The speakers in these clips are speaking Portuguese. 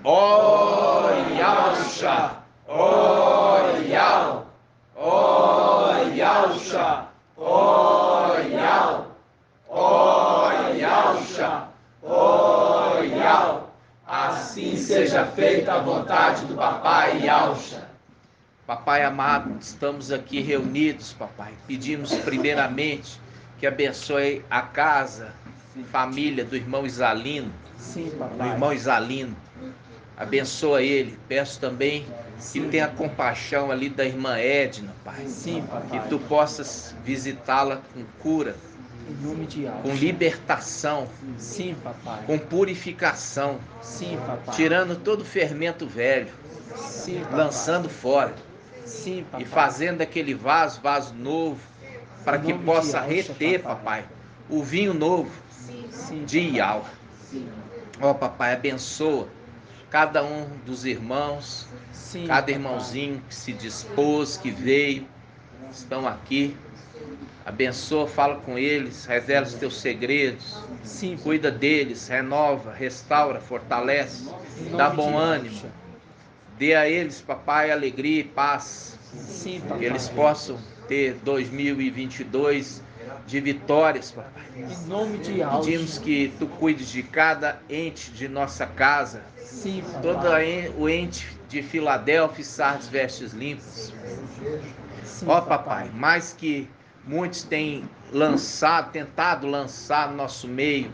Oyalcha, oyal, oyalcha, oyal, oyalcha, oyal. Assim seja feita a vontade do Papai Yalcha. Papai amado, estamos aqui reunidos, papai. Pedimos primeiramente que abençoe a casa, família do irmão Isalino. Sim, papai. Do irmão Isalino. Abençoa ele. Peço também que tenha compaixão ali da irmã Edna, pai. Sim, papai. Que tu possas visitá-la com cura, em nome de Yalcha. com libertação, sim, papai. com purificação, sim, papai. tirando todo o fermento velho, sim, papai. lançando fora, sim, papai. e fazendo aquele vaso novo, para que possa reter, papai, o vinho novo sim, de Ial. Ó, papai, abençoa cada um dos irmãos, sim, cada papai. irmãozinho que se dispôs, que veio, estão aqui. Abençoa, fala com eles, revela os teus segredos, sim, cuida deles, renova, restaura, fortalece, dá bom ânimo. Dê a eles, papai, alegria e paz. Sim, papai. Que eles possam ter 2022 de vitórias, papai. Em nome de Yalcha. Pedimos que tu cuides de cada ente de nossa casa. Sim, papai. Todo o ente de Filadélfia e Sardes Vestes Limpas. Sim, ó, papai, mais que muitos têm tentado lançar no nosso meio,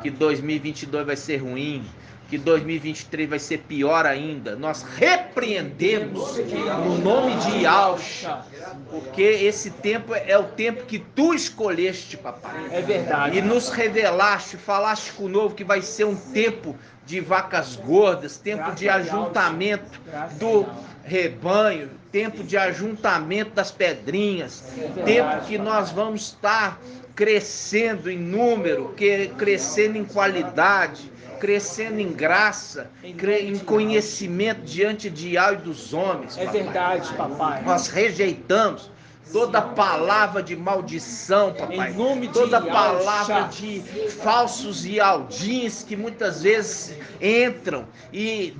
que 2022 vai ser ruim, que 2023 vai ser pior ainda. Nós repreendemos no nome de Yalcha, porque esse tempo é o tempo que tu escolheste, papai. É verdade. E nos revelaste, falaste conosco que vai ser um tempo de vacas gordas, tempo de ajuntamento do rebanho, tempo de ajuntamento das pedrinhas, tempo que nós vamos estar crescendo em número, crescendo em qualidade, crescendo em graça, em conhecimento diante de Yahweh e dos homens. É verdade, papai. Nós rejeitamos toda palavra de maldição, papai. Em nome de toda Yalcha. palavra de falsos Yaldins que muitas vezes entram e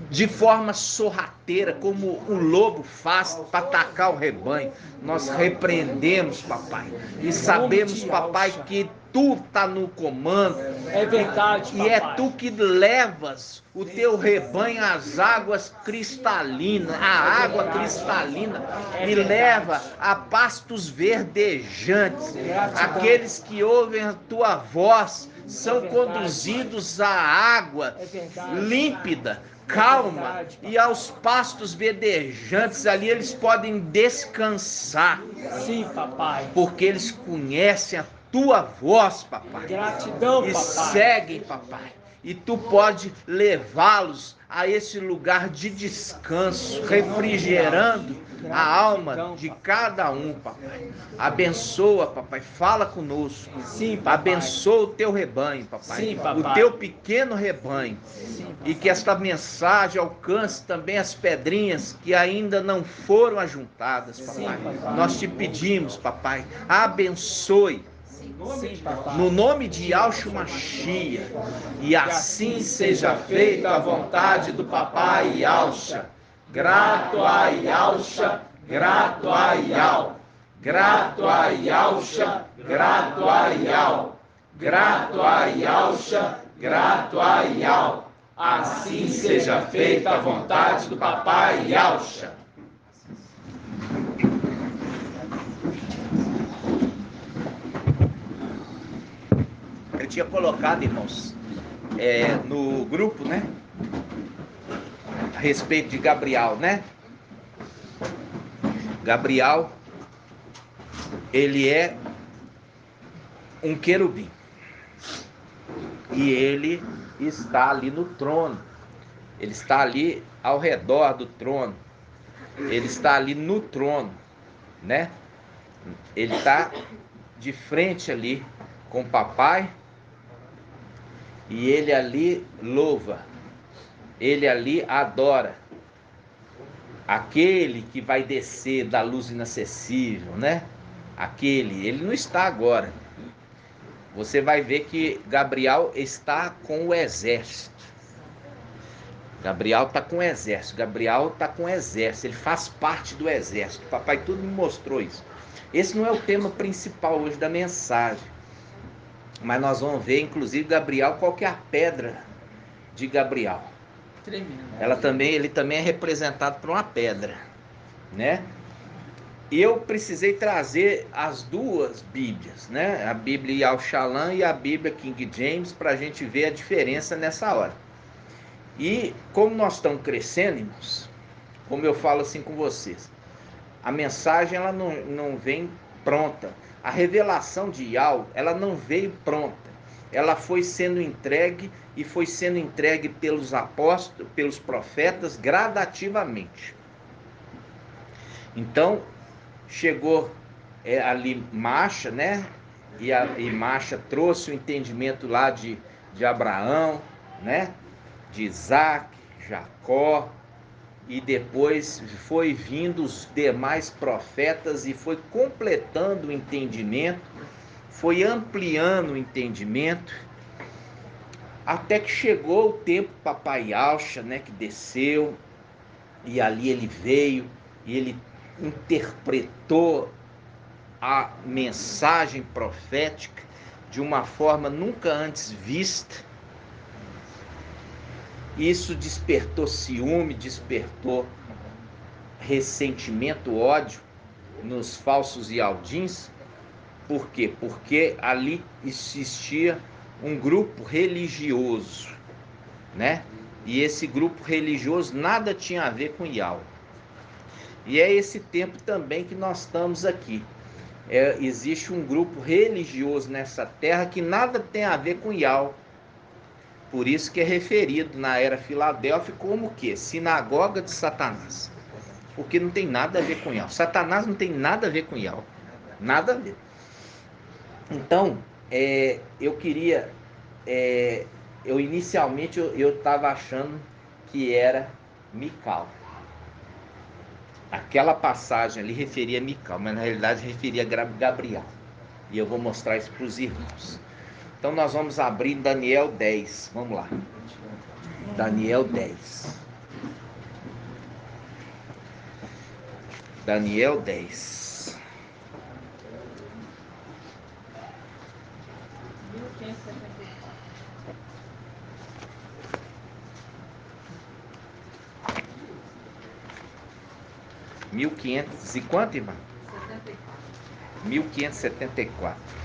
de forma sorrateira, como o lobo faz para atacar o rebanho. Nós repreendemos, papai, e sabemos, papai, que tu está no comando. É verdade, papai. E é tu que levas o teu rebanho às águas cristalinas, a água cristalina, e leva a pastos verdejantes. Aqueles que ouvem a tua voz são conduzidos à água límpida, calma, e aos pastos verdejantes ali eles podem descansar. Sim, papai. Porque eles conhecem a tua voz, papai. Gratidão, e papai. seguem, papai. E tu pode levá-los a esse lugar de descanso, refrigerando a alma de cada um, papai. Abençoa, papai. Fala conosco. Sim, papai. Abençoa o teu rebanho, papai. Sim, papai. O teu pequeno rebanho. Sim, e que esta mensagem alcance também as pedrinhas que ainda não foram ajuntadas, papai. Sim, papai. Nós te pedimos, papai, abençoe. Sim, papai. No nome de Yahshua Mashiach, e assim seja feita a vontade do papai Yalcha. Grato a Yalcha, grato a Yal. Grato a Yalcha, grato a Yal. Grato a Yalcha, grato a Yal. Assim seja feita a vontade do papai Yalcha. Eu tinha colocado, irmãos, no grupo, né? A respeito de Gabriel, né? Gabriel, ele é um querubim. E ele está ali no trono. Ele está ali ao redor do trono. Ele está ali no trono, né? Ele está de frente ali com o papai. E ele ali louva, ele ali adora aquele que vai descer da luz inacessível, né? Ele não está agora. Você vai ver que Gabriel está com o exército. Gabriel está com o exército. Gabriel está com o exército. Ele faz parte do exército. O papai tudo me mostrou isso. Esse não é o tema principal hoje da mensagem. Mas nós vamos ver, inclusive, Gabriel, qual que é a pedra de Gabriel. Tremendo. Ele também é representado por uma pedra, né? Eu precisei trazer as duas Bíblias, né? A Bíblia Al-Shalom e a Bíblia King James, para a gente ver a diferença nessa hora. E como nós estamos crescendo, irmãos, como eu falo assim com vocês, a mensagem ela não vem pronta. A revelação de Yahweh, ela não veio pronta. Ela foi sendo entregue e foi sendo entregue pelos apóstolos, pelos profetas, gradativamente. Então, chegou ali Macha, né? E Macha trouxe o entendimento lá de Abraão, né? De Isaac, Jacó, e depois foi vindo os demais profetas e foi completando o entendimento, foi ampliando o entendimento, até que chegou o tempo Papai Alcha, né, que desceu, e ali ele veio e ele interpretou a mensagem profética de uma forma nunca antes vista. Isso despertou ciúme, despertou ressentimento, ódio nos falsos Yaldins. Por quê? Porque ali existia um grupo religioso, né? E esse grupo religioso nada tinha a ver com Yahweh. E é esse tempo também que nós estamos aqui. Existe um grupo religioso nessa terra que nada tem a ver com Yahweh. Por isso que é referido na era Filadélfia como o quê? Sinagoga de Satanás. Porque não tem nada a ver com Yahweh. Satanás não tem nada a ver com Yahweh. Nada a ver. Então, eu queria... eu inicialmente eu estava achando que era Mical. Aquela passagem ali referia a Mical, mas na realidade referia a Gabriel. E eu vou mostrar isso para os irmãos. Então nós vamos abrir Daniel 10. Vamos lá. Daniel 10. Daniel 10. 1500 e quanto, irmão? 1574.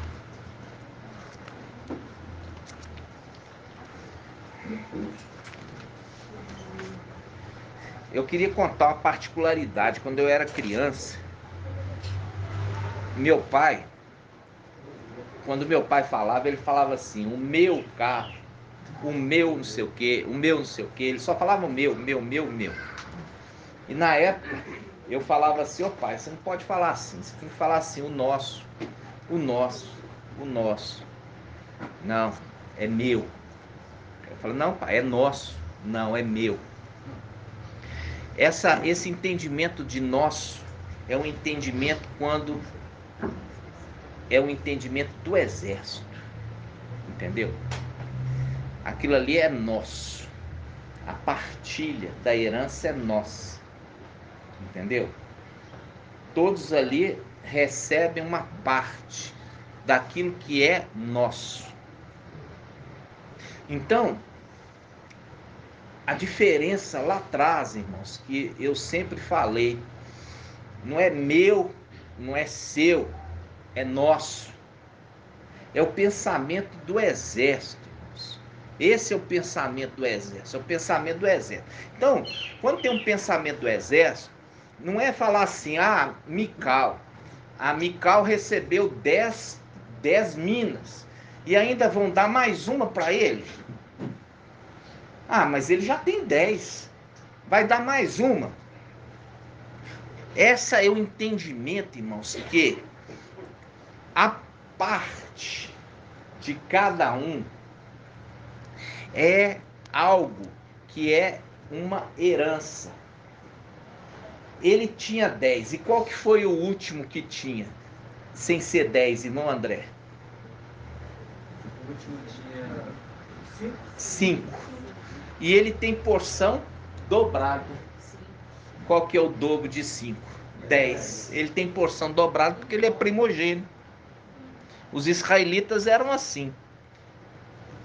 Eu queria contar uma particularidade. Quando eu era criança, meu pai, quando meu pai falava, ele falava assim: o meu carro, o meu não sei o que, o meu não sei o que. Ele só falava o meu. E na época eu falava assim: ô pai, você não pode falar assim, você tem que falar assim: o nosso. Não, é meu. Eu falo: não, pai, é nosso. Não, é meu. Esse entendimento de nosso é um entendimento é um entendimento do exército, entendeu? Aquilo ali é nosso. A partilha da herança é nossa, entendeu? Todos ali recebem uma parte daquilo que é nosso. Então, a diferença lá atrás, irmãos, que eu sempre falei, não é meu, não é seu, é nosso. É o pensamento do exército, irmãos. Esse é o pensamento do exército, é o pensamento do exército. Então, quando tem um pensamento do exército, não é falar assim: ah, Mical. A Mical recebeu 10 minas e ainda vão dar mais uma para ele. Ah, mas ele já tem 10. Vai dar mais uma. Esse é o entendimento, irmãos, que a parte de cada um é algo que é uma herança. Ele tinha 10. E qual que foi o último que tinha? Sem ser 10, irmão André? O último tinha 5. E ele tem porção dobrado. Qual que é o dobro de 5? 10. Ele tem porção dobrada porque ele é primogênito. Os israelitas eram assim.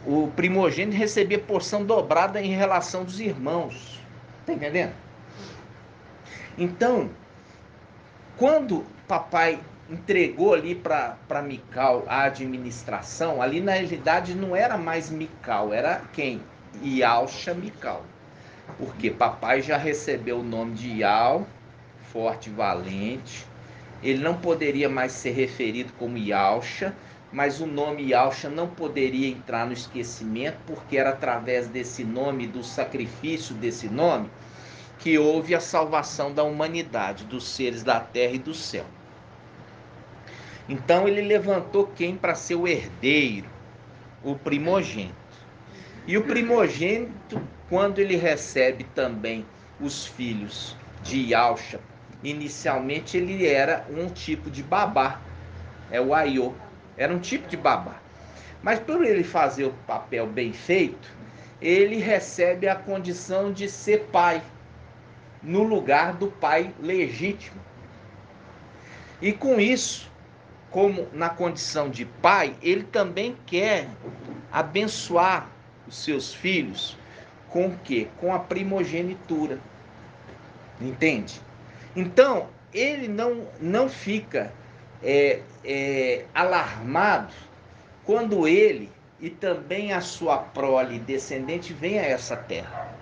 O primogênito recebia porção dobrada em relação dos irmãos. Tá entendendo? Então, quando papai entregou ali para Mical a administração, ali na realidade não era mais Mical, era quem? Ialcha Mical. Porque papai já recebeu o nome de Ial, forte e valente. Ele não poderia mais ser referido como Ialcha, mas o nome Ialcha não poderia entrar no esquecimento, porque era através desse nome, do sacrifício desse nome, que houve a salvação da humanidade, dos seres da terra e do céu. Então ele levantou quem para ser o herdeiro? O primogênito. E o primogênito, quando ele recebe também os filhos de Ialcha, inicialmente ele era um tipo de babá, é o aiô, era um tipo de babá. Mas por ele fazer o papel bem feito, ele recebe a condição de ser pai, no lugar do pai legítimo. E com isso, como na condição de pai, ele também quer abençoar os seus filhos com o quê? Com a primogenitura. Entende? Então, ele não fica alarmado quando ele e também a sua prole descendente vem a essa terra.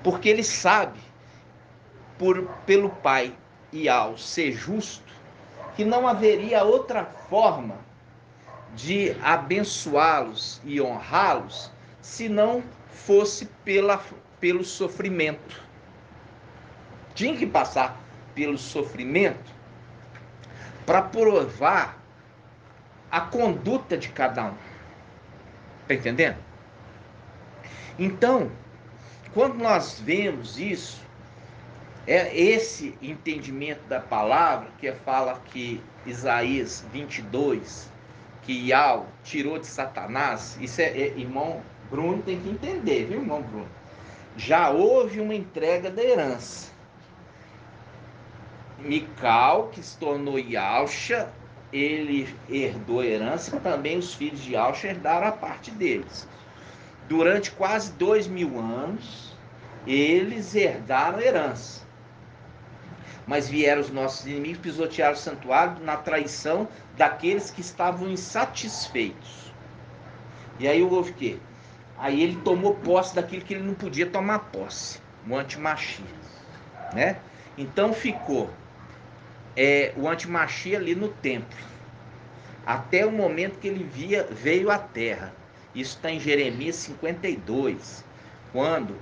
Porque ele sabe, pelo pai Ial ser justo, que não haveria outra forma de abençoá-los e honrá-los se não fosse pelo sofrimento. Tinha que passar pelo sofrimento para provar a conduta de cada um. Está entendendo? Então, quando nós vemos isso, é esse entendimento da palavra que fala que Isaías 22, que Ial tirou de Satanás, isso irmão Bruno tem que entender, viu, irmão Bruno? Já houve uma entrega da herança. Mical, que se tornou Ialcha, ele herdou a herança, também os filhos de Ialcha herdaram a parte deles. Durante quase 2000 anos, eles herdaram a herança. Mas vieram os nossos inimigos, pisotearam o santuário na traição daqueles que estavam insatisfeitos. E aí houve o quê? Aí ele tomou posse daquilo que ele não podia tomar posse, o antimachia, né? Então ficou o antimachia ali no templo, até o momento que ele veio à terra. Isso está em Jeremias 52, quando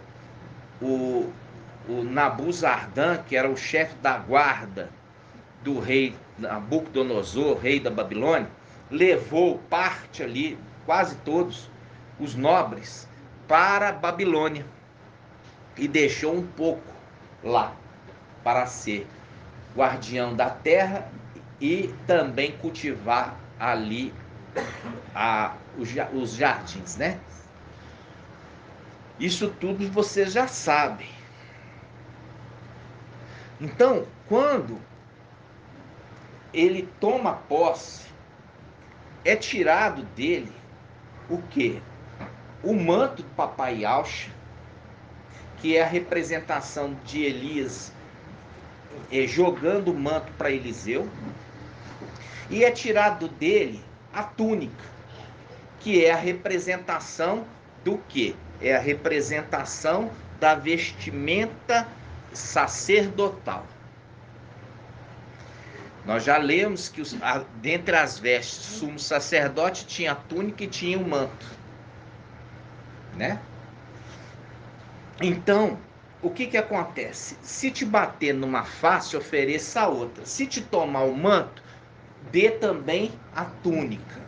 o Nabuzardan, que era o chefe da guarda do rei Nabucodonosor, rei da Babilônia, levou parte ali, quase todos os nobres, para a Babilônia e deixou um pouco lá para ser guardião da terra e também cultivar ali os jardins, né? Isso tudo vocês já sabem. Então, quando ele toma posse, é tirado dele o quê? O manto do papai Ialcha, que é a representação de Elias jogando o manto para Eliseu, e é tirado dele a túnica, que é a representação do quê? É a representação da vestimenta sacerdotal. Nós já lemos que dentre as vestes do sumo sacerdote tinha a túnica e tinha o manto, né? Então, o que acontece? Se te bater numa face, ofereça a outra. Se te tomar o manto, dê também a túnica.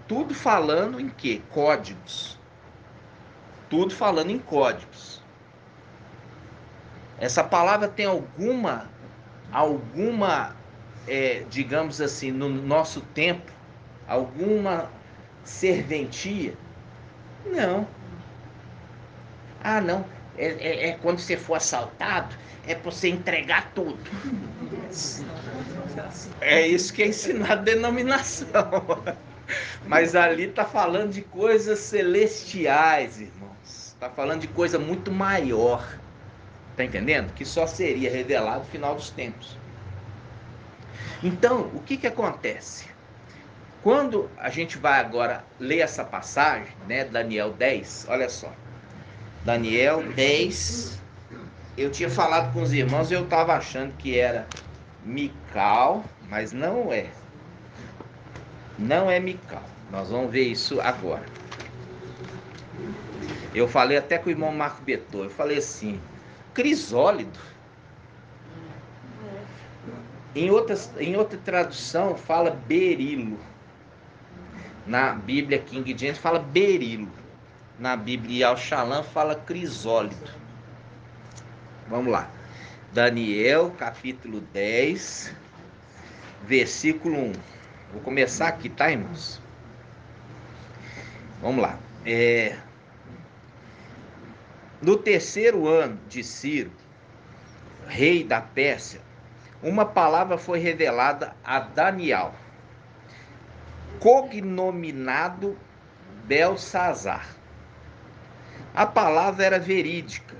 Tudo falando em quê? Códigos. Tudo falando em códigos. Essa palavra tem alguma digamos assim, no nosso tempo, alguma serventia? Não. Ah, não. quando você for assaltado, é para você entregar tudo. É isso que é ensinado a denominação. Mas ali está falando de coisas celestiais, irmãos. Está falando de coisa muito maior. Está entendendo? Que só seria revelado no final dos tempos. Então, o que acontece? Quando a gente vai agora ler essa passagem, né, Daniel 10, olha só. Daniel 10, eu tinha falado com os irmãos e eu estava achando que era Mical, mas não é. Não é Mical. Nós vamos ver isso agora. Eu falei até com o irmão Marco Betor, eu falei assim, crisólido. Em outra tradução fala berilo. Na Bíblia King James fala berilo. Na Bíblia Al-Shalom fala crisólido. Vamos lá. Daniel, capítulo 10, versículo 1. Vou começar aqui, tá, irmãos? Vamos lá. No terceiro ano de Ciro, rei da Pérsia, uma palavra foi revelada a Daniel, cognominado Belsazar. A palavra era verídica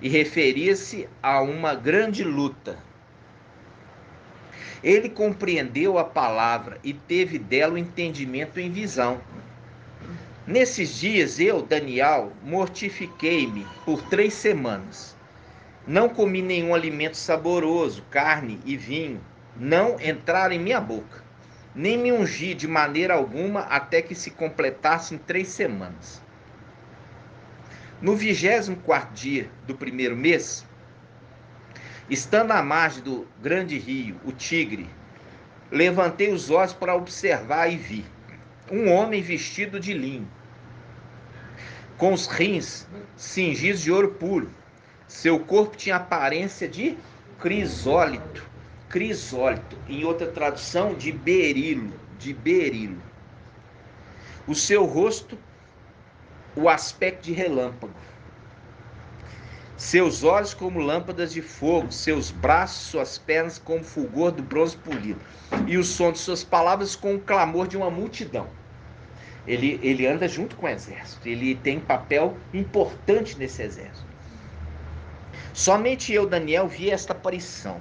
e referia-se a uma grande luta. Ele compreendeu a palavra e teve dela o entendimento em visão. Nesses dias eu, Daniel, mortifiquei-me por 3 semanas. Não comi nenhum alimento saboroso, carne e vinho, não entraram em minha boca. Nem me ungi de maneira alguma até que se completassem 3 semanas. No 24º dia do primeiro mês, estando à margem do grande rio, o Tigre, levantei os olhos para observar e vi um homem vestido de linho, com os rins cingidos de ouro puro. Seu corpo tinha aparência de crisólito. Crisólito, em outra tradução, de berilo. O seu rosto, o aspecto de relâmpago. Seus olhos como lâmpadas de fogo, seus braços, suas pernas como fulgor do bronze polido. E o som de suas palavras com o clamor de uma multidão. Ele anda junto com o exército. Ele tem um papel importante nesse exército. Somente eu, Daniel, vi esta aparição.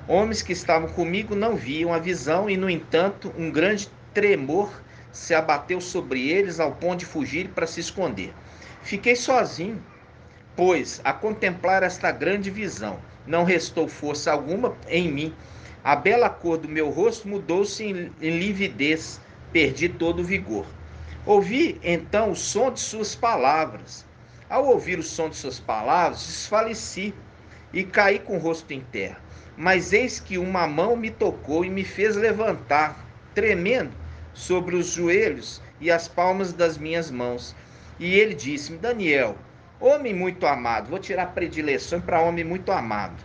Homens que estavam comigo não viam a visão e, no entanto, um grande tremor se abateu sobre eles ao ponto de fugir para se esconder. Fiquei sozinho, pois, a contemplar esta grande visão, não restou força alguma em mim. A bela cor do meu rosto mudou-se em lividez, perdi todo o vigor. Ouvi, então, o som de suas palavras. Ao ouvir o som de suas palavras, desfaleci e caí com o rosto em terra. Mas eis que uma mão me tocou e me fez levantar, tremendo, sobre os joelhos e as palmas das minhas mãos. E ele disse-me: Daniel, homem muito amado, vou tirar predileção para homem muito amado,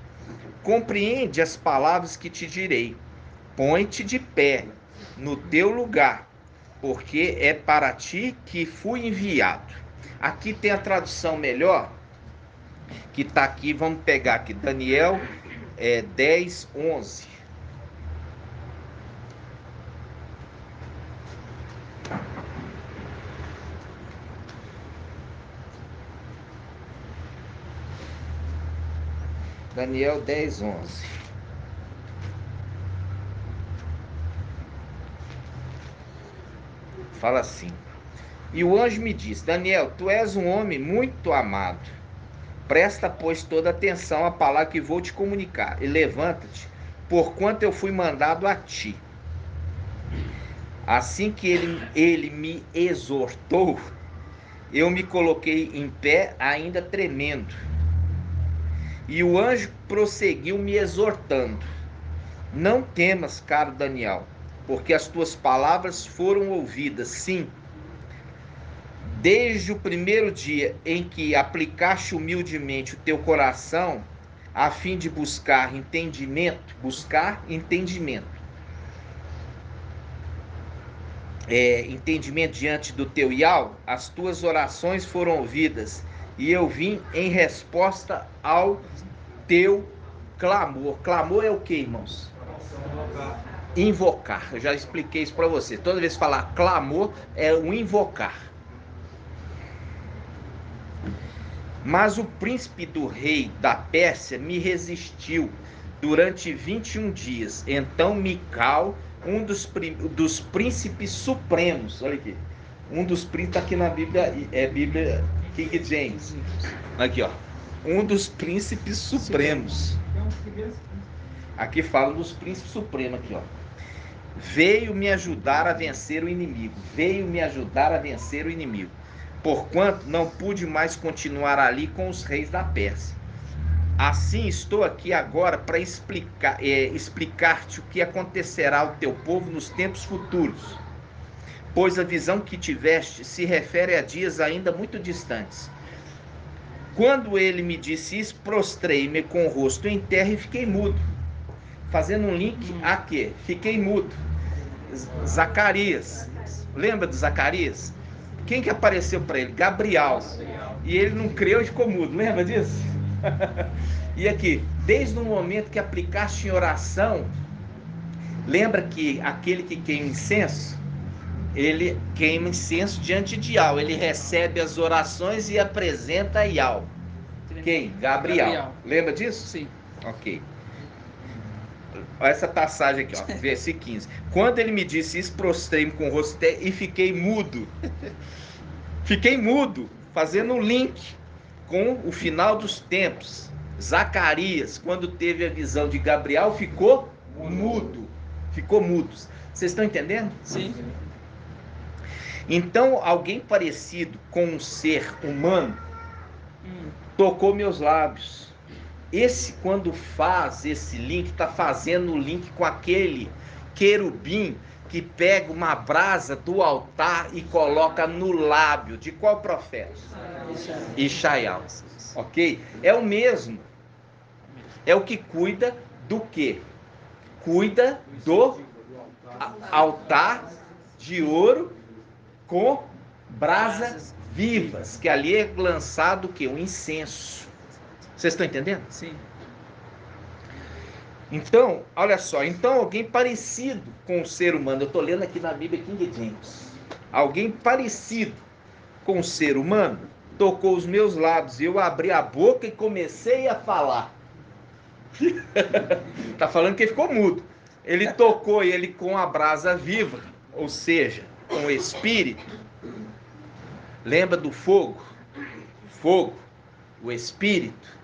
compreende as palavras que te direi. Põe-te de pé no teu lugar, porque é para ti que fui enviado. Aqui tem a tradução melhor, que está aqui, vamos pegar aqui, Daniel 10, 11. Daniel 10, 11. Fala assim: e o anjo me disse: Daniel, tu és um homem muito amado. Presta, pois, toda atenção à palavra que vou te comunicar, e levanta-te, porquanto eu fui mandado a ti. Assim que ele me exortou, eu me coloquei em pé, ainda tremendo. E o anjo prosseguiu me exortando: não temas, caro Daniel, porque as tuas palavras foram ouvidas, sim. Desde o primeiro dia em que aplicaste humildemente o teu coração, a fim de buscar entendimento, entendimento diante do teu Yahweh, as tuas orações foram ouvidas, e eu vim em resposta ao teu clamor. Clamor é o que, irmãos? Invocar. Eu já expliquei isso para você. Toda vez que falar clamor, é o invocar. Mas o príncipe do rei da Pérsia me resistiu durante 21 dias. Então Mical, um dos príncipes supremos, olha aqui, um dos príncipes, aqui na Bíblia, é Bíblia King James, aqui ó, um dos príncipes supremos, aqui fala dos príncipes supremos, aqui ó, veio me ajudar a vencer o inimigo, porquanto não pude mais continuar ali com os reis da Pérsia. Assim estou aqui agora para explicar-te o que acontecerá ao teu povo nos tempos futuros, pois a visão que tiveste se refere a dias ainda muito distantes. Quando ele me disse isso, prostrei-me com o rosto em terra e fiquei mudo. Fazendo um link a quê? Fiquei mudo. Zacarias, lembra de Zacarias? Quem que apareceu para ele? Gabriel. E ele não creu e ficou mudo, lembra disso? E aqui, desde o momento que aplicaste em oração, lembra que aquele que queima incenso, ele queima incenso diante de Yahweh, ele recebe as orações e apresenta a Yahweh. Quem? Gabriel. Lembra disso? Sim. Ok. Olha essa passagem aqui, ó, versículo 15. Quando ele me disse isso, prostrei-me com o rosto e fiquei mudo. Fiquei mudo, fazendo um link com o final dos tempos. Zacarias, quando teve a visão de Gabriel, ficou mudo. Ficou mudo. Vocês estão entendendo? Sim. Então, alguém parecido com um ser humano tocou meus lábios. Esse, quando faz esse link, está fazendo o link com aquele querubim que pega uma brasa do altar e coloca no lábio. De qual profeta? Ishaiah. Ok? É o mesmo. É o que cuida do quê? Cuida do altar de ouro com brasas vivas, que ali é lançado o quê? Um incenso. Vocês estão entendendo? Sim. Então, olha só, então alguém parecido com o ser humano, eu estou lendo aqui na Bíblia King James, alguém parecido com o ser humano tocou os meus lábios, eu abri a boca e comecei a falar. Tá falando que ele ficou mudo. Ele tocou ele com a brasa viva, ou seja, com o espírito. Lembra do fogo? Fogo, o espírito,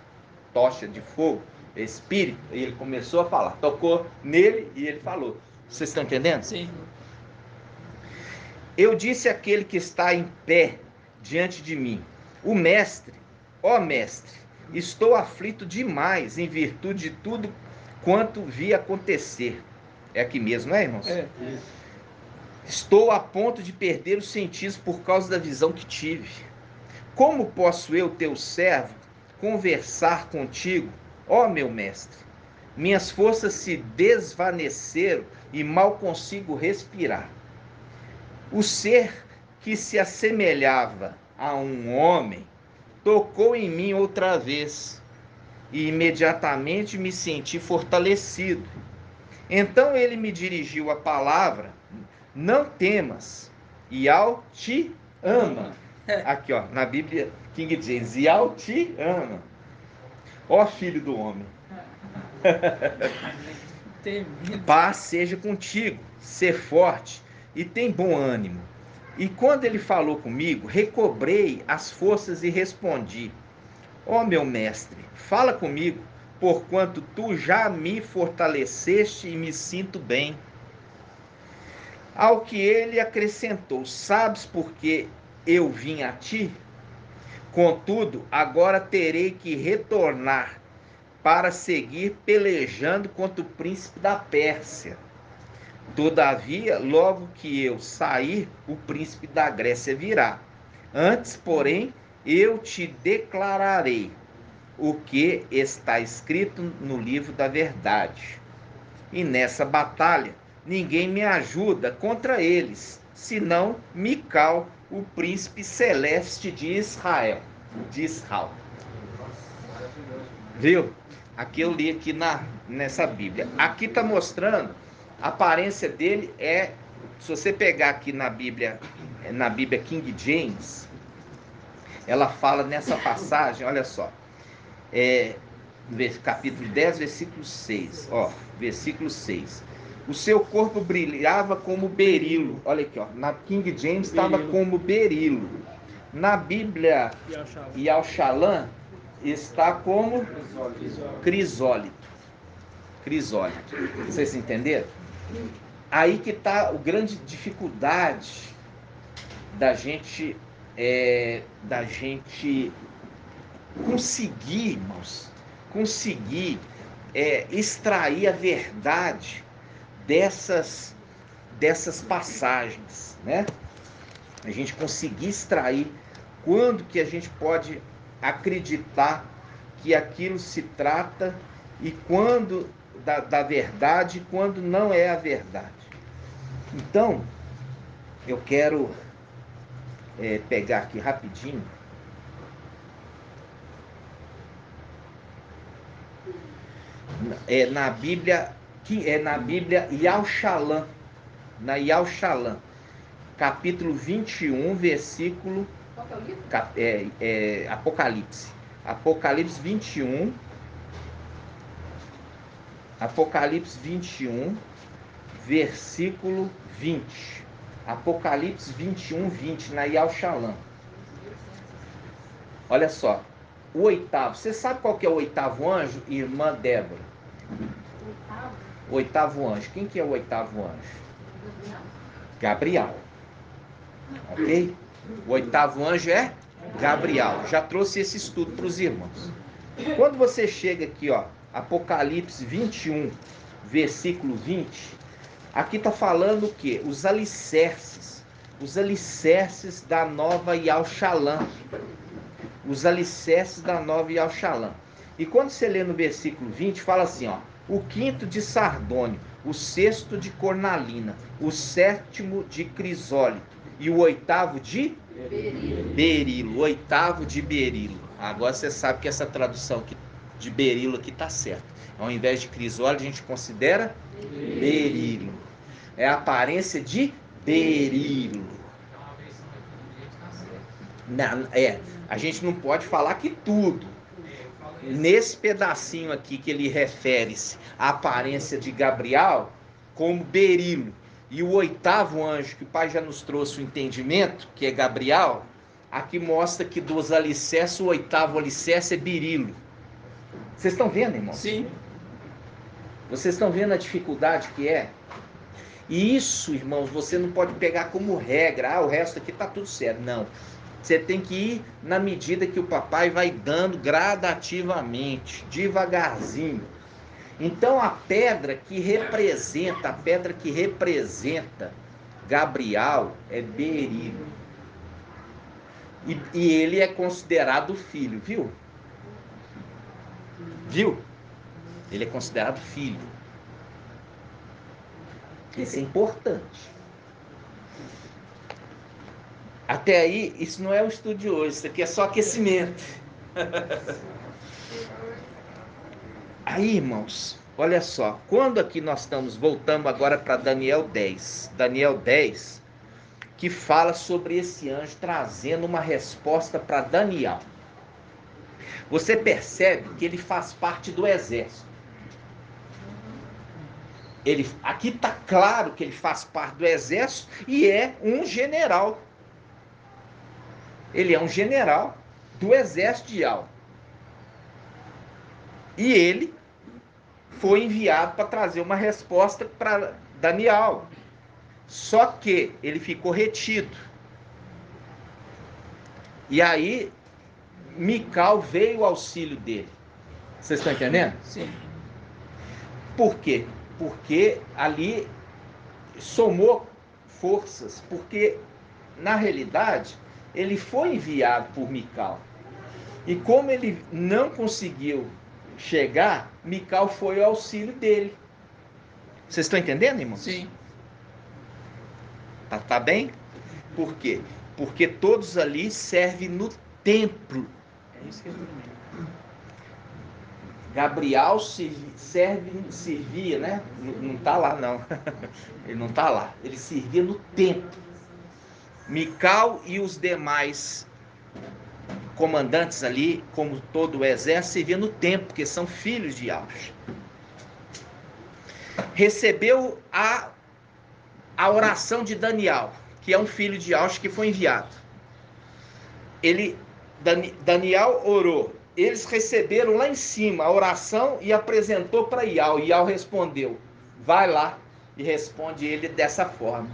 tocha de fogo, espírito. E ele começou a falar, tocou nele e ele falou. Vocês estão entendendo? Sim. Eu disse àquele que está em pé diante de mim, o mestre, ó mestre, estou aflito demais em virtude de tudo quanto vi acontecer. É aqui mesmo, não é, irmãos? É. Estou a ponto de perder os sentidos por causa da visão que tive. Como posso eu, teu servo, conversar contigo, ó meu mestre? Minhas forças se desvaneceram e mal consigo respirar. O ser que se assemelhava a um homem tocou em mim outra vez e imediatamente me senti fortalecido. Então ele me dirigiu a palavra: não temas, Yahweh te ama. Aqui ó, na Bíblia King James, Yahweh te ama, ó filho do homem. Paz seja contigo, ser forte e tem bom ânimo. E quando ele falou comigo, recobrei as forças e respondi: ó meu mestre, fala comigo, porquanto tu já me fortaleceste e me sinto bem. Ao que ele acrescentou: sabes por que eu vim a ti? Contudo, agora terei que retornar para seguir pelejando contra o príncipe da Pérsia. Todavia, logo que eu sair, o príncipe da Grécia virá. Antes, porém, eu te declararei o que está escrito no livro da verdade. E nessa batalha, ninguém me ajuda contra eles, senão Mical, o príncipe celeste de Israel. de Israel. Viu? Aqui eu li aqui nessa Bíblia. Aqui está mostrando a aparência dele se você pegar aqui na Bíblia King James, ela fala nessa passagem, olha só, capítulo 10, versículo 6, versículo 6. O seu corpo brilhava como berilo. Olha aqui, na King James estava como berilo. Na Bíblia Yal-Shalom está como crisólito. Crisólito. Vocês entenderam? Aí que está a grande dificuldade da gente conseguir, irmãos, extrair a verdade dessas passagens, né? A gente conseguir extrair quando que a gente pode acreditar que aquilo se trata e quando da verdade e quando não é a verdade. Então, eu quero pegar aqui rapidinho na Bíblia Yal-Shalom, na Yal-Shalom, capítulo 21, versículo Apocalipse 21, versículo 20. Apocalipse 21, 20, na Yal-Shalom. Olha só, o oitavo. Você sabe qual que é o oitavo anjo, irmã Débora? Oitavo anjo. Quem que é o oitavo anjo? Gabriel. Ok? O oitavo anjo é Gabriel. Já trouxe esse estudo para os irmãos. Quando você chega aqui, Apocalipse 21, versículo 20, aqui está falando o quê? Os alicerces da nova Yal-Shalom. Os alicerces da nova Yal-Shalom. E quando você lê no versículo 20, fala assim, o quinto de sardônio, o sexto de cornalina, o sétimo de crisólito e o oitavo de berilo. O oitavo de berilo. Agora você sabe que essa tradução aqui, de berilo aqui está certa. Ao invés de crisólito, a gente considera berilo. É a aparência de berilo. A gente não pode falar que tudo. Nesse pedacinho aqui que ele refere-se à aparência de Gabriel como berilo. E o oitavo anjo, que o Pai já nos trouxe o entendimento, que é Gabriel, aqui mostra que dos alicerces, o oitavo alicerce é berilo. Vocês estão vendo, irmãos? Sim. Vocês estão vendo a dificuldade que é? E isso, irmãos, você não pode pegar como regra. O resto aqui está tudo certo. Não. Você tem que ir na medida que o papai vai dando gradativamente, devagarzinho. Então a pedra que representa Gabriel é berilo. E ele é considerado filho, viu? Viu? Ele é considerado filho. Isso é importante. Até aí, isso não é o estudo de hoje, isso aqui é só aquecimento. Aí, irmãos, olha só, quando aqui nós voltamos agora para Daniel 10, que fala sobre esse anjo trazendo uma resposta para Daniel. Você percebe que ele faz parte do exército. Aqui está claro que ele faz parte do exército e é um general. Ele é um general do exército de Yal. E ele foi enviado para trazer uma resposta para Daniel. Só que ele ficou retido. E aí, Mical veio ao auxílio dele. Vocês estão entendendo? Sim. Por quê? Porque ali somou forças. Porque, na realidade, ele foi enviado por Mical. E como ele não conseguiu chegar, Mical foi ao auxílio dele. Vocês estão entendendo, irmãos? Sim. Tá bem? Por quê? Porque todos ali servem no templo É isso que ele termina. Gabriel servia, né? Não está lá, não. Ele não está lá. Ele servia no templo. Mical e os demais comandantes ali, como todo o exército, serviam no templo, porque são filhos de Yahvé. Recebeu a oração de Daniel, que é um filho de Yahvé que foi enviado. Daniel orou. Eles receberam lá em cima a oração e apresentou para Ial. Ial respondeu: vai lá e responde ele dessa forma.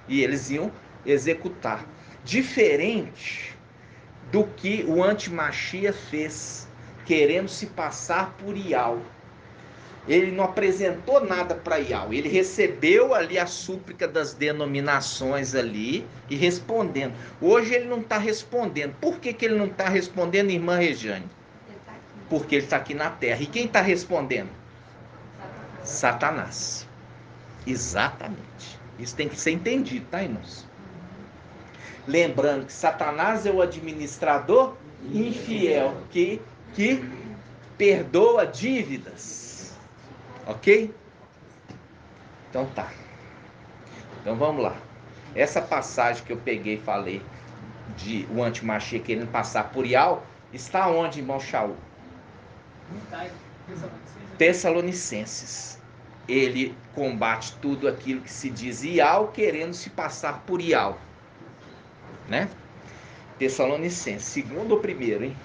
E eles iam executar. Diferente do que o antimachia fez, querendo se passar por Ial. Ele não apresentou nada para Ial. Ele recebeu ali a súplica das denominações ali e respondendo. Hoje ele não está respondendo. Por que ele não está respondendo, irmã Regiane? Porque ele está aqui na terra. E quem está respondendo? Satanás. Exatamente. Isso tem que ser entendido, tá, irmãos? Lembrando que Satanás é o administrador infiel que perdoa dívidas. Ok? Então tá. Então vamos lá. Essa passagem que eu peguei e falei de o antimachia querendo passar por Ial, está onde, irmão Shaul? Tessalonicenses. Ele combate tudo aquilo que se diz Ial, querendo se passar por Ial. Né? Tessalonicenses. Segundo ou primeiro, hein?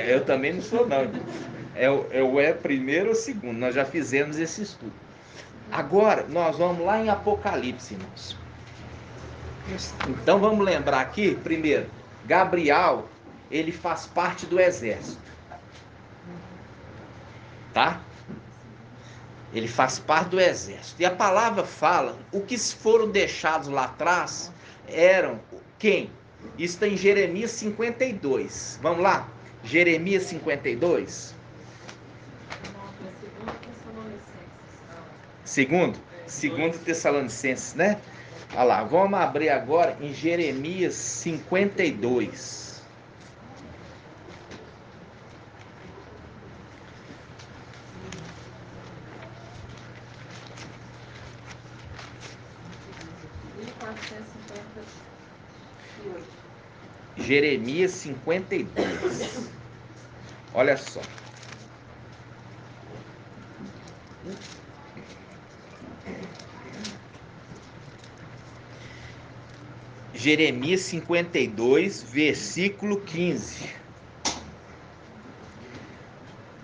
Eu também não sou, não. É primeiro ou segundo. Nós já fizemos esse estudo. Agora, nós vamos lá em Apocalipse, irmãos. Então, vamos lembrar aqui, primeiro, Gabriel, ele faz parte do exército. Tá? Ele faz parte do exército. E a palavra fala, o que foram deixados lá atrás eram quem? Isso está em Jeremias 52. Vamos lá? Jeremias 52. Segundo Tessalonicenses, né? Olha lá, vamos abrir agora em Jeremias 52. Jeremias 52. Olha só. Jeremias 52, versículo 15.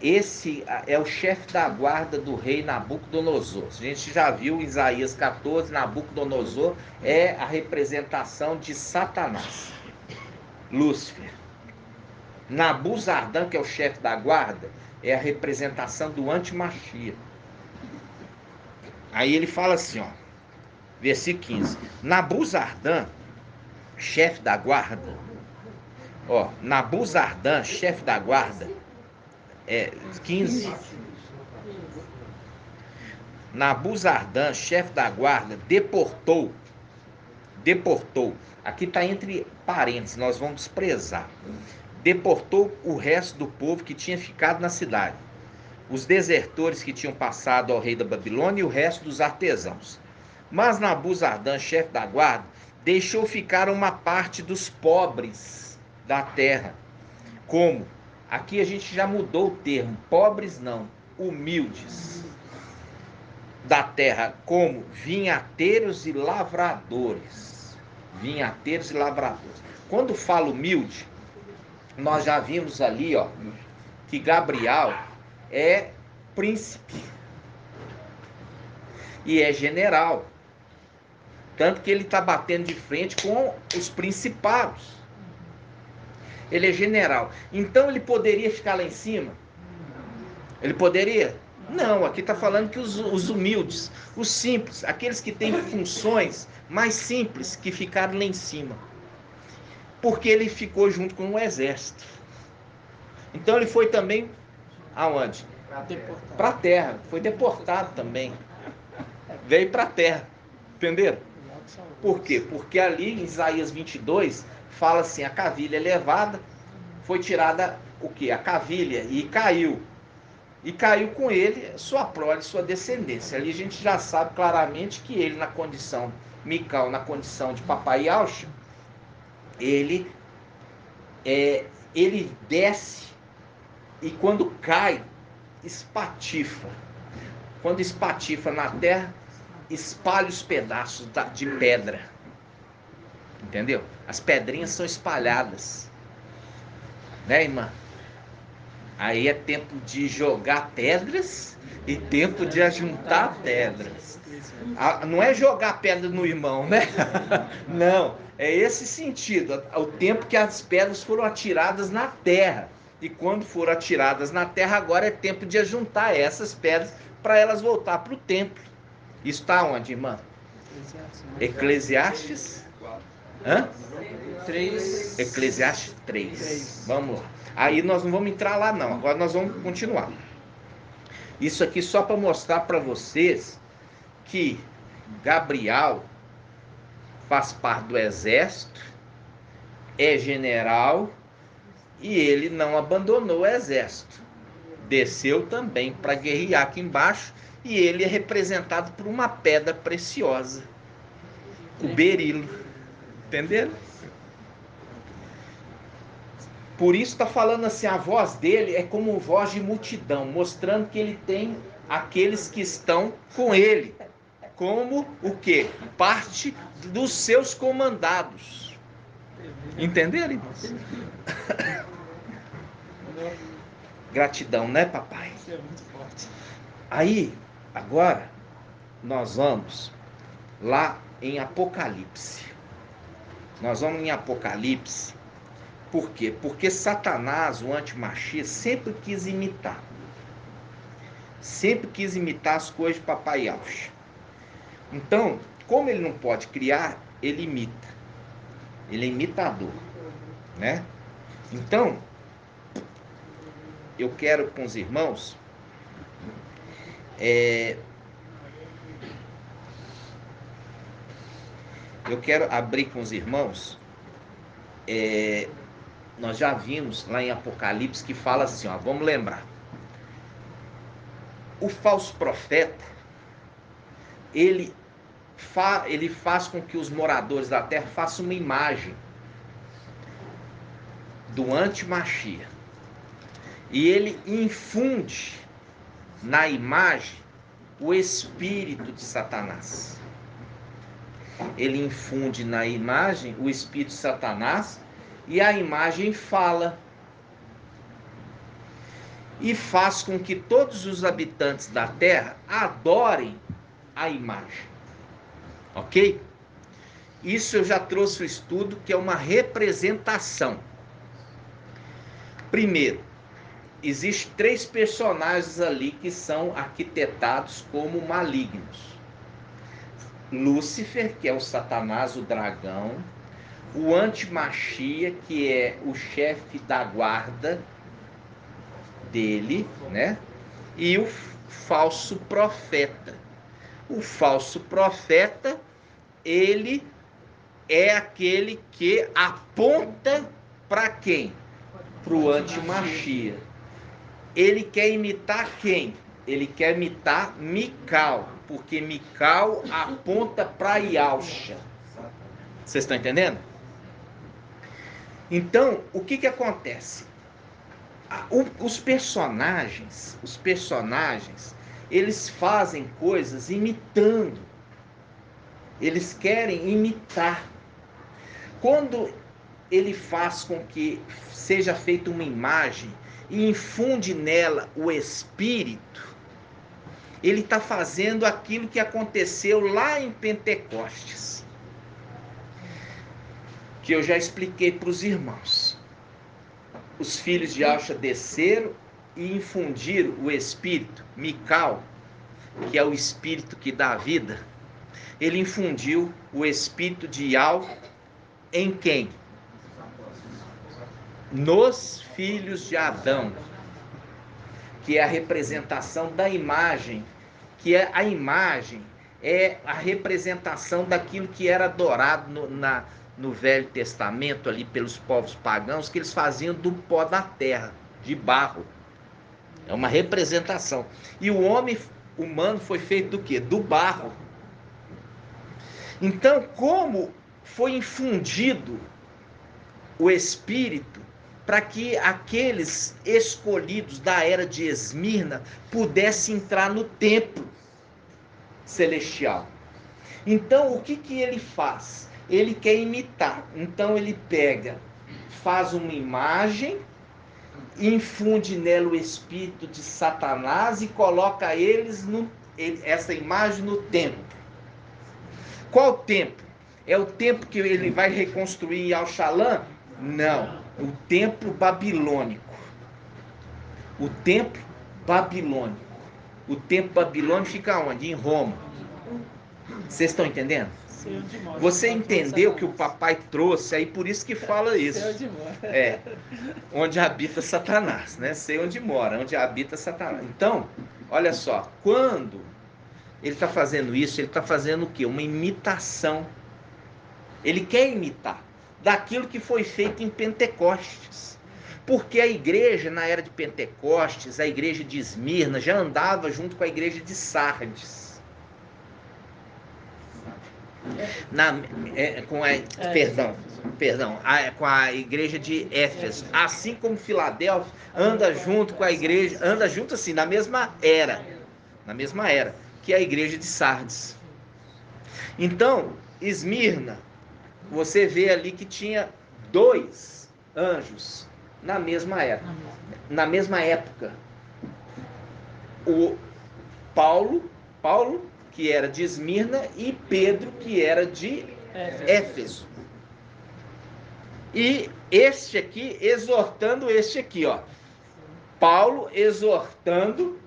Esse é o chefe da guarda do rei Nabucodonosor. A gente já viu em Isaías 14, Nabucodonosor é a representação de Satanás, Lúcifer. Nabuzardã, que é o chefe da guarda, é a representação do antimachia. Aí ele fala assim, ó, versículo 15. Nabuzardã, chefe da guarda, ó, Nabuzardã, chefe da guarda, 15. Nabuzardã, chefe da guarda, deportou. Aqui está entre parênteses, nós vamos desprezar. Deportou o resto do povo que tinha ficado na cidade. Os desertores que tinham passado ao rei da Babilônia e o resto dos artesãos. Mas Nabuzardã, chefe da guarda, deixou ficar uma parte dos pobres da terra. Como? Aqui a gente já mudou o termo. Pobres não, humildes da terra, como vinhateiros e lavradores. Vinhateiros e lavradores. Quando falo humilde, nós já vimos ali, ó, que Gabriel é príncipe e é general. Tanto que ele está batendo de frente com os principados. Ele é general. Então ele poderia ficar lá em cima? Ele poderia? Não, aqui está falando que os humildes, os simples, aqueles que têm funções mais simples, que ficaram lá em cima. Porque ele ficou junto com o exército. Então ele foi também aonde? Para a terra. Foi deportado também. Veio para a terra. Entenderam? Por quê? Porque ali em Isaías 22 fala assim, a cavilha é levada, foi tirada o quê? A cavilha, e caiu. E caiu com ele sua prole, sua descendência. Ali a gente já sabe claramente que ele, na condição, Mical, na condição de papai Yaush, ele desce e quando cai, espatifa. Quando espatifa na terra, espalha os pedaços de pedra. Entendeu? As pedrinhas são espalhadas. Né, irmã? Aí é tempo de jogar pedras e tempo de ajuntar pedras. Não é jogar pedra no irmão, né? Não, é esse sentido. O tempo que as pedras foram atiradas na terra. E quando foram atiradas na terra, agora é tempo de ajuntar essas pedras para elas voltar para o templo. Isso está onde, irmã? Eclesiastes? Hã? 3. Eclesiastes 3. Vamos lá. Aí nós não vamos entrar lá não, agora nós vamos continuar. Isso aqui só para mostrar para vocês que Gabriel faz parte do exército, é general e ele não abandonou o exército. Desceu também para guerrear aqui embaixo e ele é representado por uma pedra preciosa, o berilo. Entenderam? Por isso está falando assim, a voz dele é como voz de multidão, mostrando que ele tem aqueles que estão com ele, como o quê? Parte dos seus comandados. Entenderam, irmãos? Gratidão, né, papai? Isso é muito forte. Aí, agora, nós vamos lá em Apocalipse. Nós vamos em Apocalipse. Por quê? Porque Satanás, o anti-Machia, sempre quis imitar. Sempre quis imitar as coisas de papai Yaush. Então, como ele não pode criar, ele imita. Ele é imitador, né? Então, eu quero com os irmãos eu quero abrir com os irmãos nós já vimos lá em Apocalipse que fala assim, ó, vamos lembrar. O falso profeta, ele faz com que os moradores da terra façam uma imagem do anti-Machia. E ele infunde na imagem o espírito de Satanás. Ele infunde na imagem o espírito de Satanás e a imagem fala. E faz com que todos os habitantes da terra adorem a imagem. Ok? Isso eu já trouxe o estudo, que é uma representação. Primeiro, existem 3 personagens ali que são arquitetados como malignos. Lúcifer, que é o Satanás, o dragão. O anti-Machia, que é o chefe da guarda dele, né? E o falso profeta. O falso profeta, ele é aquele que aponta para quem? Para o anti-Machia. Ele quer imitar quem? Ele quer imitar Mical, porque Mical aponta para Yaush. Vocês estão entendendo? Então, o que acontece? Os personagens, eles fazem coisas imitando. Eles querem imitar. Quando ele faz com que seja feita uma imagem e infunde nela o espírito, ele está fazendo aquilo que aconteceu lá em Pentecostes, que eu já expliquei para os irmãos. Os filhos de Yaush desceram e infundiram o espírito, Mical, que é o espírito que dá vida. Ele infundiu o espírito de Yaush em quem? Nos filhos de Adão, que é a representação da imagem, que é a imagem, é a representação daquilo que era adorado no Velho Testamento, ali pelos povos pagãos, que eles faziam do pó da terra, de barro. É uma representação. E o homem humano foi feito do quê? Do barro. Então, como foi infundido o Espírito para que aqueles escolhidos da era de Esmirna pudessem entrar no templo celestial. Então, o que ele faz? Ele quer imitar. Então, ele pega, faz uma imagem, infunde nela o espírito de Satanás e coloca essa imagem no templo. Qual templo? É o templo que ele vai reconstruir em Al-Shalom? Não, o templo babilônico. O templo babilônico. O templo babilônico fica onde? Em Roma. Vocês estão entendendo? Você entendeu que o papai trouxe, aí por isso que fala isso. Onde habita Satanás, né? Sei onde mora, onde habita Satanás. Então, olha só, quando ele está fazendo isso, ele está fazendo o quê? Uma imitação. Ele quer imitar daquilo que foi feito em Pentecostes. Porque a igreja, na era de Pentecostes, a igreja de Esmirna já andava junto com a igreja de Sardes. Com a igreja de Éfeso, assim como Filadélfia anda junto com a igreja, anda junto assim, na mesma era, que é a igreja de Sardes. Então, Esmirna, você vê ali que tinha 2 anjos na mesma era, na mesma época. O Paulo, que era de Esmirna, e Pedro, que era de Éfeso. E este aqui exortando este aqui, ó. Paulo exortando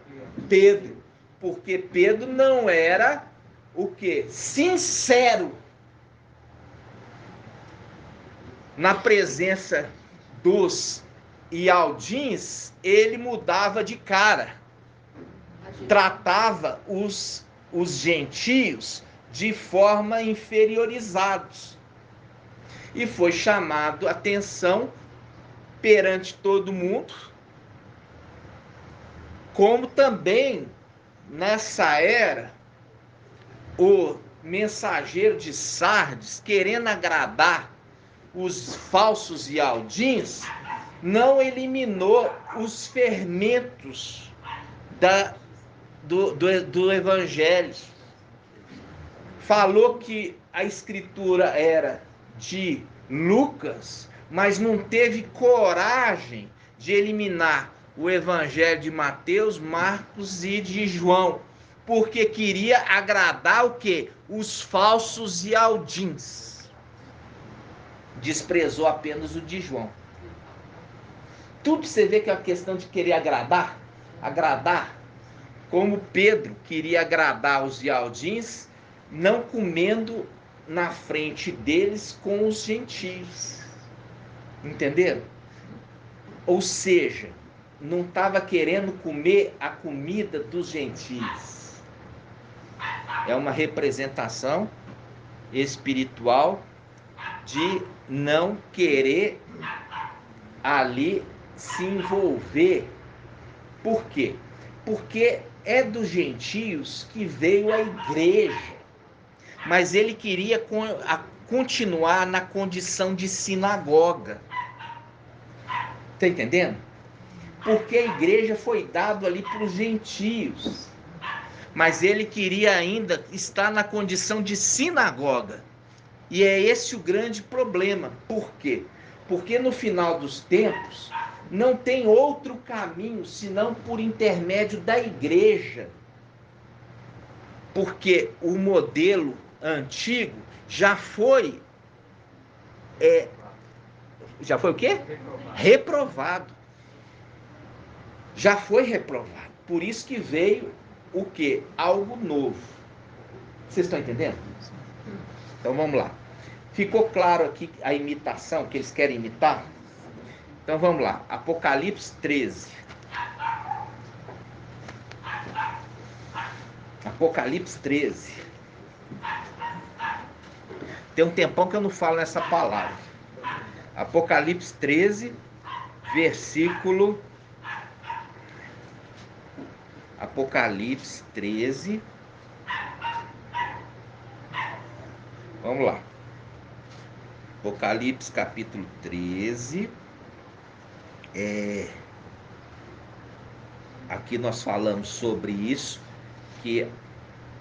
Pedro, porque Pedro não era o quê? Sincero na presença dos Ialdins. Ele mudava de cara, tratava os gentios de forma inferiorizados. E foi chamado a atenção perante todo mundo, como também nessa era o mensageiro de Sardes, querendo agradar os falsos Ialdins, não eliminou os fermentos do evangelho. Falou que a escritura era de Lucas, mas não teve coragem de eliminar o evangelho de Mateus, Marcos e de João, porque queria agradar o quê? Os falsos Ialdins. Desprezou apenas o de João. Tudo você vê que é uma questão de querer agradar, como Pedro queria agradar os Ialdins, não comendo na frente deles com os gentios. Entenderam? Ou seja, não estava querendo comer a comida dos gentios. É uma representação espiritual de não querer ali se envolver. Por quê? Porque é dos gentios que veio a igreja. Mas ele queria continuar na condição de sinagoga. Está entendendo? Porque a igreja foi dada ali para os gentios. Mas ele queria ainda estar na condição de sinagoga. E é esse o grande problema. Por quê? Porque no final dos tempos não tem outro caminho senão por intermédio da igreja. Porque o modelo antigo já foi o quê? Reprovado. Já foi reprovado. Por isso que veio o quê? Algo novo. Vocês estão entendendo? Então vamos lá. Ficou claro aqui a imitação que eles querem imitar? Então vamos lá. Apocalipse 13. Apocalipse 13. Tem um tempão que eu não falo nessa palavra. Apocalipse 13, versículo... Apocalipse 13. Vamos lá. Apocalipse capítulo 13. Aqui nós falamos sobre isso, que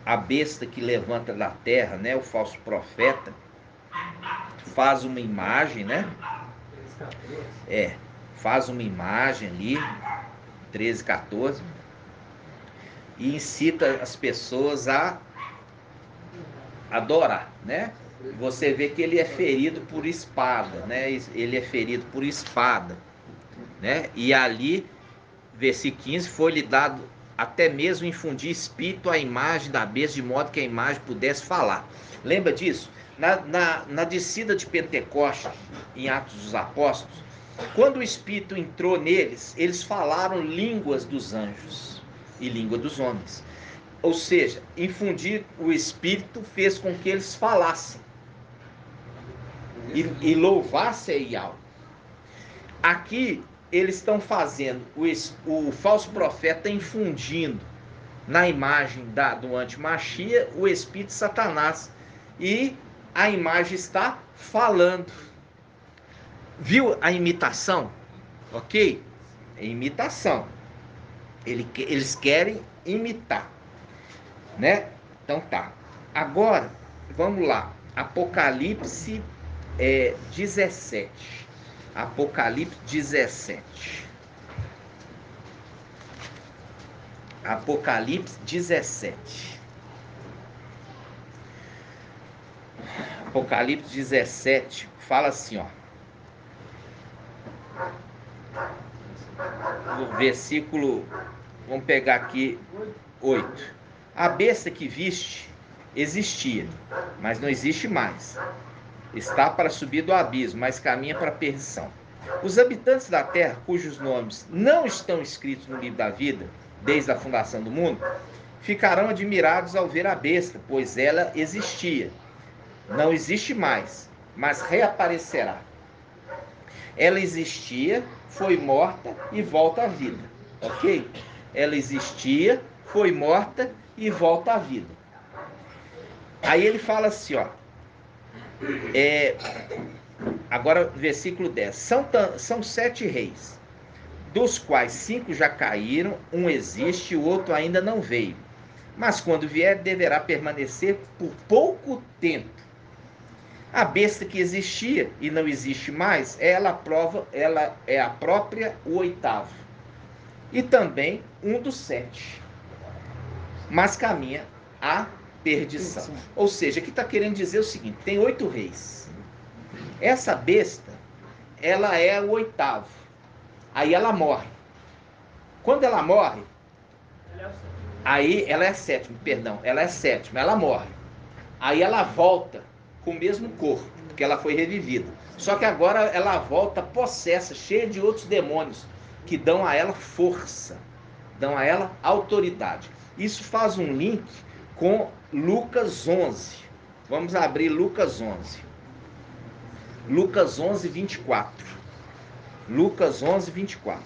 a besta que levanta da terra, né, o falso profeta, faz uma imagem, né? Faz uma imagem ali, 13, 14, e incita as pessoas a adorar, né? Você vê que ele é ferido por espada, né? Ele é ferido por espada, né? E ali, versículo 15, foi-lhe dado até mesmo infundir espírito à imagem da besta, de modo que a imagem pudesse falar. Lembra disso? Na descida de Pentecostes, em Atos dos Apóstolos, quando o Espírito entrou neles, eles falaram línguas dos anjos e língua dos homens. Ou seja, infundir o Espírito fez com que eles falassem e louvassem a Yahweh. Aqui eles estão fazendo, o falso profeta infundindo na imagem do antimachia o espírito de Satanás, e a imagem está falando. Viu a imitação? Ok? É imitação. Eles querem imitar, né? Então tá. Agora, vamos lá. Apocalipse 17. Apocalipse 17. Apocalipse 17. Apocalipse 17 fala assim, ó. No versículo, vamos pegar aqui 8. A besta que viste existia, mas não existe mais. Está para subir do abismo, mas caminha para a perdição. Os habitantes da terra, cujos nomes não estão escritos no livro da vida, desde a fundação do mundo, ficarão admirados ao ver a besta, pois ela existia. Não existe mais, mas reaparecerá. Ela existia, foi morta e volta à vida. Ok? Ela existia, foi morta e volta à vida. Aí ele fala assim, ó. Agora, versículo 10. São 7 reis, dos quais 5 já caíram, um existe e o outro ainda não veio. Mas quando vier, deverá permanecer por pouco tempo. A besta que existia e não existe mais, ela é a própria, o 8º. E também um dos 7. Mas caminha a perdição. Ou seja, aqui está querendo dizer o seguinte: tem 8 reis. Essa besta, ela é o 8º. Aí ela morre. Quando ela morre, aí ela é 7º, perdão, ela é 7ª, ela morre. Aí ela volta com o mesmo corpo, porque ela foi revivida. Só que agora ela volta possessa, cheia de outros demônios, que dão a ela força, dão a ela autoridade. Isso faz um link com Lucas 11. Vamos abrir Lucas 11. Lucas 11, 24. Lucas 11, 24.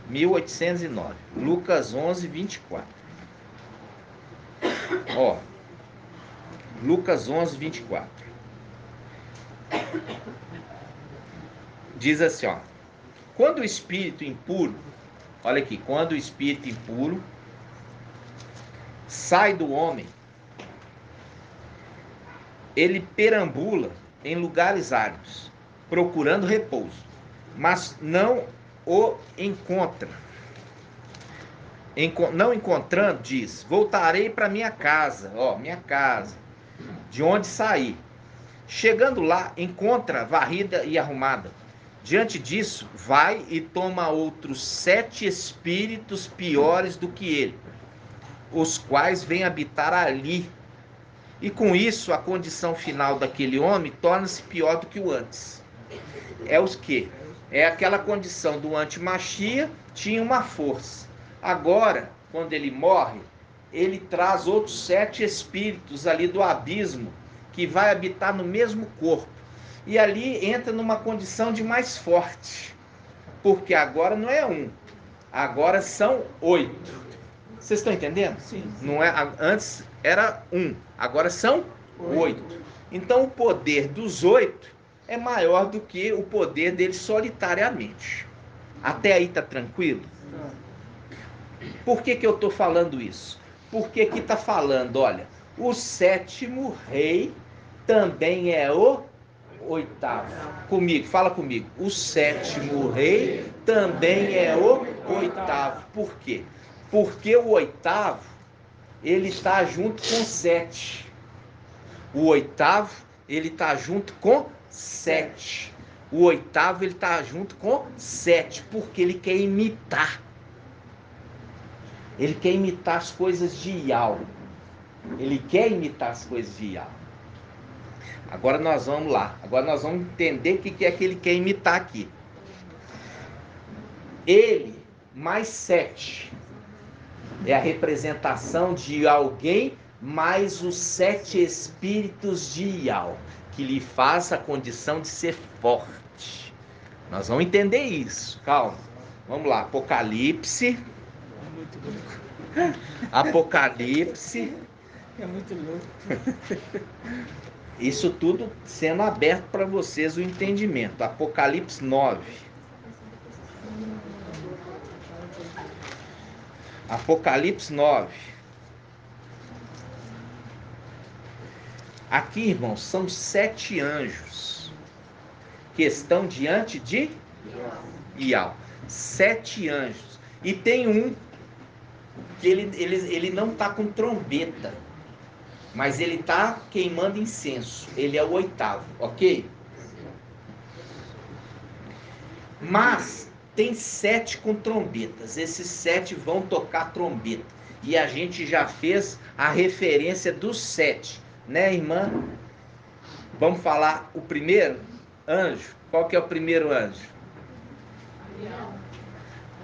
1809. Lucas 11, 24. Ó. Lucas 11, 24. Diz assim, ó. Quando o espírito impuro, olha aqui, quando o espírito impuro sai do homem, ele perambula em lugares áridos, procurando repouso, mas não o encontra. Não encontrando, diz: voltarei para minha casa, ó, minha casa, de onde saí. Chegando lá, encontra varrida e arrumada. Diante disso, vai e toma outros 7 espíritos piores do que ele, os quais vêm habitar ali. E com isso, a condição final daquele homem torna-se pior do que o antes. É os que? É aquela condição do antimachia, tinha uma força. Agora, quando ele morre, ele traz outros 7 espíritos ali do abismo, que vai habitar no mesmo corpo. E ali entra numa condição de mais forte. Porque agora não é 1, agora são 8. Vocês estão entendendo? Sim. Não é, antes era 1, agora são 8. Então o poder dos 8 é maior do que o poder deles solitariamente. Até aí tá tranquilo? Por que eu estou falando isso? Porque aqui está falando, olha, o 7º rei também é o 8º. Comigo, fala comigo. O 7º rei também é o 8º. Por quê? Porque o 8º, ele está junto com 7. O 8º, ele está junto com 7. O 8º, ele está junto com 7, porque ele quer imitar. Ele quer imitar as coisas de Ial. Ele quer imitar as coisas de Ial. Agora nós vamos lá. Agora nós vamos entender o que é que ele quer imitar aqui. Ele mais 7 é a representação de alguém mais os 7 espíritos de Ial, que lhe faz a condição de ser forte. Nós vamos entender isso. Calma. Vamos lá. Apocalipse. Muito louco. Apocalipse. É muito louco. Isso tudo sendo aberto para vocês o entendimento. Apocalipse 9. Apocalipse 9. Aqui, irmãos, são 7 anjos que estão diante de Ial. 7 anjos. E tem um que ele não está com trombeta, mas ele está queimando incenso. Ele é o 8º, ok? Mas tem 7 com trombetas. Esses 7 vão tocar trombeta. E a gente já fez a referência dos 7, né, irmã? Vamos falar o primeiro anjo. Qual que é o primeiro anjo?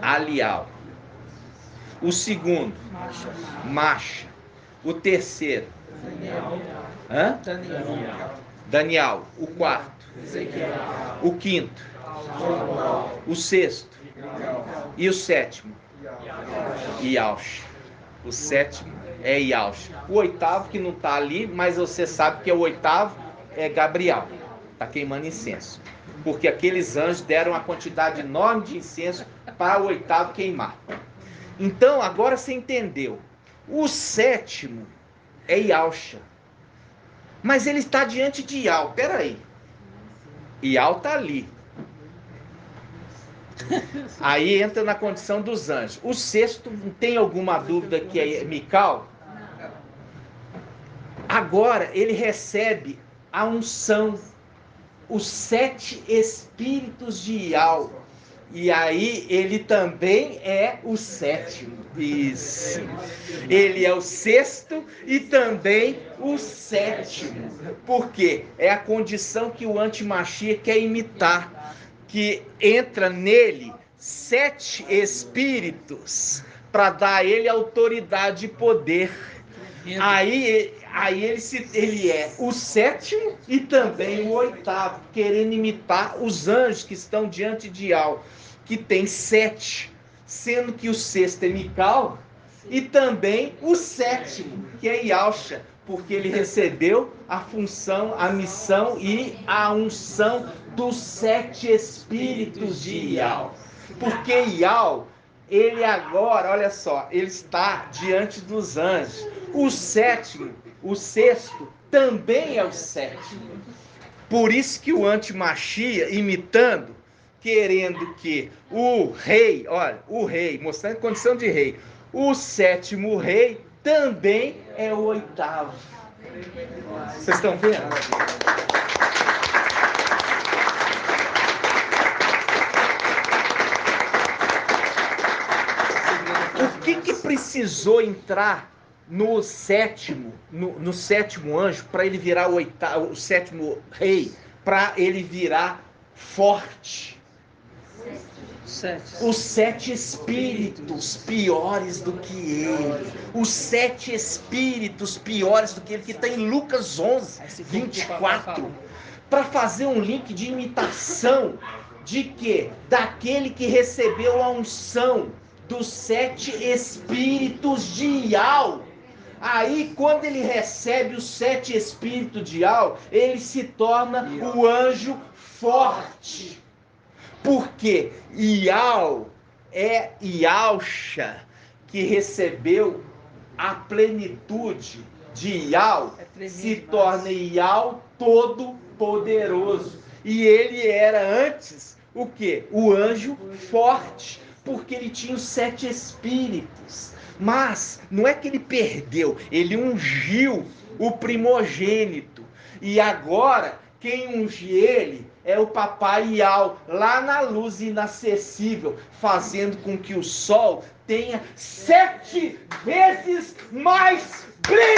Alial. O segundo, Macha. O terceiro, Daniel. O quarto, o quinto, o sexto e o sétimo, Iaush. O sétimo é Iaush. O 8º que não está ali, mas você sabe que é o 8º é Gabriel. Está queimando incenso. Porque aqueles anjos deram uma quantidade enorme de incenso para o 8º queimar. Então, agora você entendeu. O 7º é Iauxa. Mas ele está diante de Ial. Peraí. Ial está ali. Aí entra na condição dos anjos. O 6º, tem alguma dúvida que é Mical? Agora ele recebe a unção. Os 7 espíritos de Ial. E aí ele também é o 7º. Isso. Ele é o 6º e também o 7º. Por quê? É a condição que o antimachia quer imitar. Que entra nele 7 espíritos para dar a ele autoridade e poder. Aí ele é o 7º e também o 8º, querendo imitar os anjos que estão diante de Ial, que tem 7, sendo que o 6º é Mical e também o 7º, que é Iauxa, porque ele recebeu a função, a missão e a unção dos 7 espíritos de Ial. Porque Ial, ele agora, olha só, ele está diante dos anjos. O 7º, o 6º, também é o 7º. Por isso que o antimachia, imitando, querendo que o rei, olha, o rei, mostrando condição de rei, o 7º rei também é o 8º. Vocês estão vendo? O que precisou entrar no 7º, no 7º anjo, para ele virar o 7º rei, para ele virar forte? Os 7 espíritos piores do que ele. Os 7 espíritos piores do que ele, que está em Lucas 11, 24. Para fazer um link de imitação de quê? Daquele que recebeu a unção dos 7 espíritos de Ial. Aí, quando ele recebe os 7 espíritos de Ial, ele se torna o anjo forte. Porque Ial é Ialcha, que recebeu a plenitude de Ial, se torna Ial todo-poderoso. E ele era antes o quê? O anjo forte, porque ele tinha os 7 espíritos. Mas não é que ele perdeu, ele ungiu o primogênito. E agora, quem unge ele é o papai Ial, lá na luz inacessível, fazendo com que o sol tenha 7 vezes mais brilho.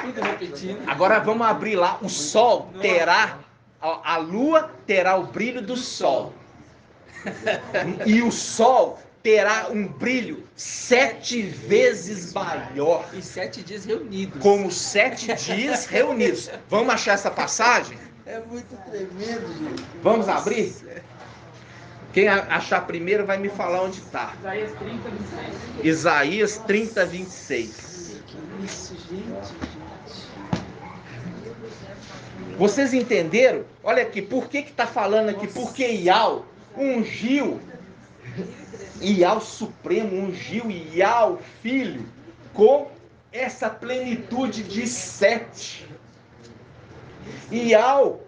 Tudo repetindo. Agora vamos abrir lá. O sol terá, a lua terá o brilho do sol. E o sol terá um brilho 7 vezes maior. E 7 dias reunidos. Como 7 dias reunidos. Vamos achar essa passagem? É muito tremendo, gente. Vamos abrir? Quem achar primeiro vai me falar onde está. Isaías 30, 26. Isaías 30, 26. Que isso, gente. Vocês entenderam? Olha aqui, por que está falando aqui? Porque Ial ungiu, Ial Supremo ungiu Ial Filho com essa plenitude de 7. Ial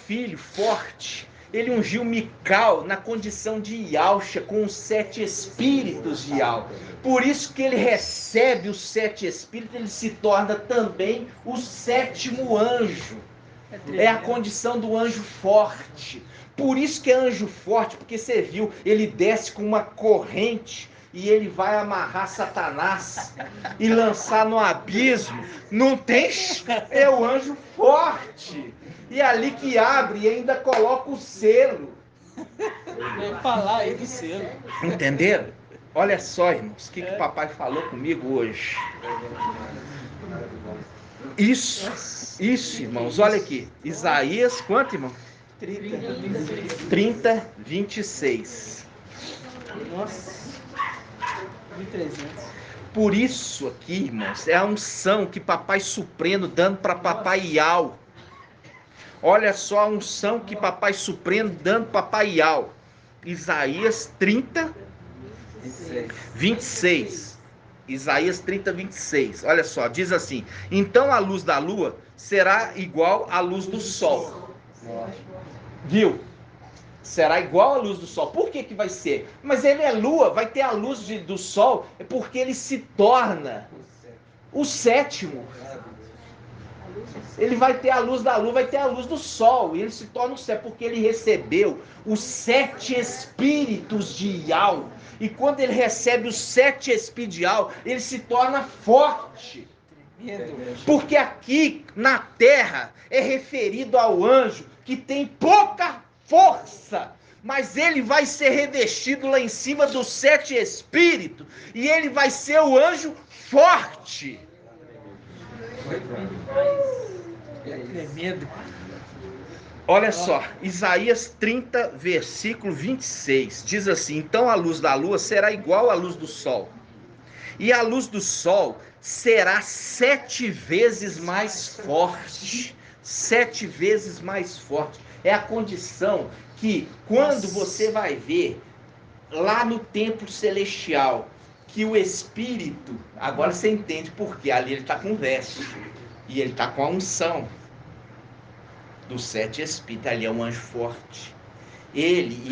Filho forte, ele ungiu Mical na condição de Ialcha, com os 7 espíritos de Ial. Por isso que ele recebe os 7 espíritos, ele se torna também o 7º anjo. É a condição do anjo forte. Por isso que é anjo forte, porque você viu, ele desce com uma corrente e ele vai amarrar Satanás e lançar no abismo. Não tem? É o anjo forte. E ali que abre e ainda coloca o selo. Vem falar aí do selo. Entenderam? Olha só, irmãos, o que o papai falou comigo hoje. Isso, irmãos, olha aqui. Isaías, quanto, irmão? 30, 26. Nossa. 1.300. Por isso aqui, irmãos, é a unção que papai Supremo dando para papai Ial. Olha só a unção que papai Supremo dando para papai Ial. Isaías 30, 26. Isaías 30, 26. Olha só, diz assim: então a luz da lua será igual à luz do sol. Viu? Será igual à luz do sol. Por que vai ser? Mas ele é lua, vai ter a luz do sol, é porque ele se torna o 7º. Ele vai ter a luz da lua, vai ter a luz do sol, e ele se torna o 7º, porque ele recebeu os 7 espíritos de Ial. E quando ele recebe os 7 espíritos de Ial, ele se torna forte. Porque aqui na terra é referido ao anjo que tem pouca força, mas ele vai ser revestido lá em cima dos 7 espíritos, e ele vai ser o anjo forte. É tremendo. Olha só, Isaías 30, versículo 26, diz assim: então a luz da lua será igual à luz do sol, e a luz do sol será 7 vezes mais forte. 7 vezes mais forte. É a condição que, quando você vai ver lá no templo celestial, que o Espírito, agora você entende por quê, ali ele está com veste, e ele está com a unção dos 7 Espíritos, ali é um anjo forte. Ele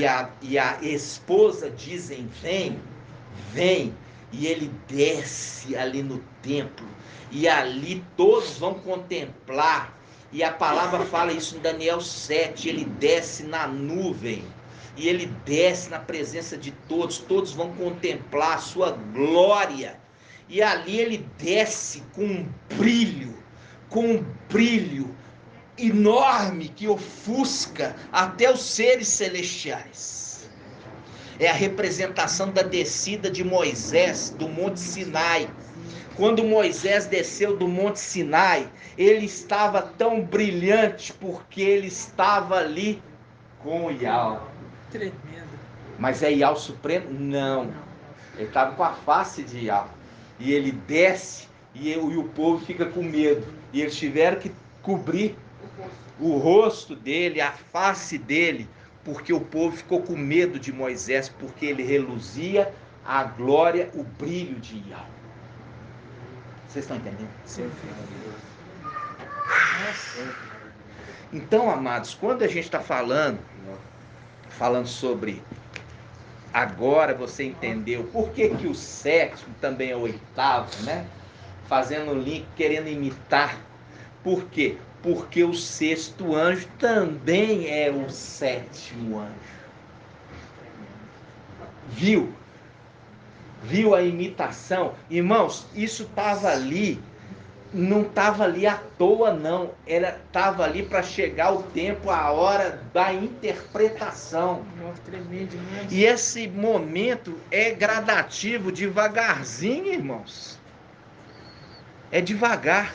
e a esposa dizem: vem, vem, e ele desce ali no templo, e ali todos vão contemplar. E a palavra fala isso em Daniel 7, ele desce na nuvem. e ele desce na presença de todos, todos vão contemplar a sua glória, e ali ele desce com um brilho enorme que ofusca até os seres celestiais. É a representação da descida de Moisés do Monte Sinai. Quando Moisés desceu do Monte Sinai, ele estava tão brilhante porque ele estava ali com o Iau. Tremendo. Mas é Iau Supremo? Não. Ele estava com a face de Iau. E ele desce e o povo fica com medo. E eles tiveram que cobrir o rosto dele, a face dele, porque o povo ficou com medo de Moisés, porque ele reluzia a glória, o brilho de Iau. Vocês estão entendendo? Sim. Então, amados, quando a gente está falando sobre agora você entendeu por que o sétimo também é o oitavo, né? Fazendo um link, querendo imitar. Por quê? Porque o sexto anjo também é o sétimo anjo. Viu a imitação? Irmãos, isso estava ali, não estava ali à toa não, estava ali para chegar o tempo, a hora da interpretação. Nossa, tremendo demais. E esse momento é gradativo, devagarzinho, irmãos. É devagar.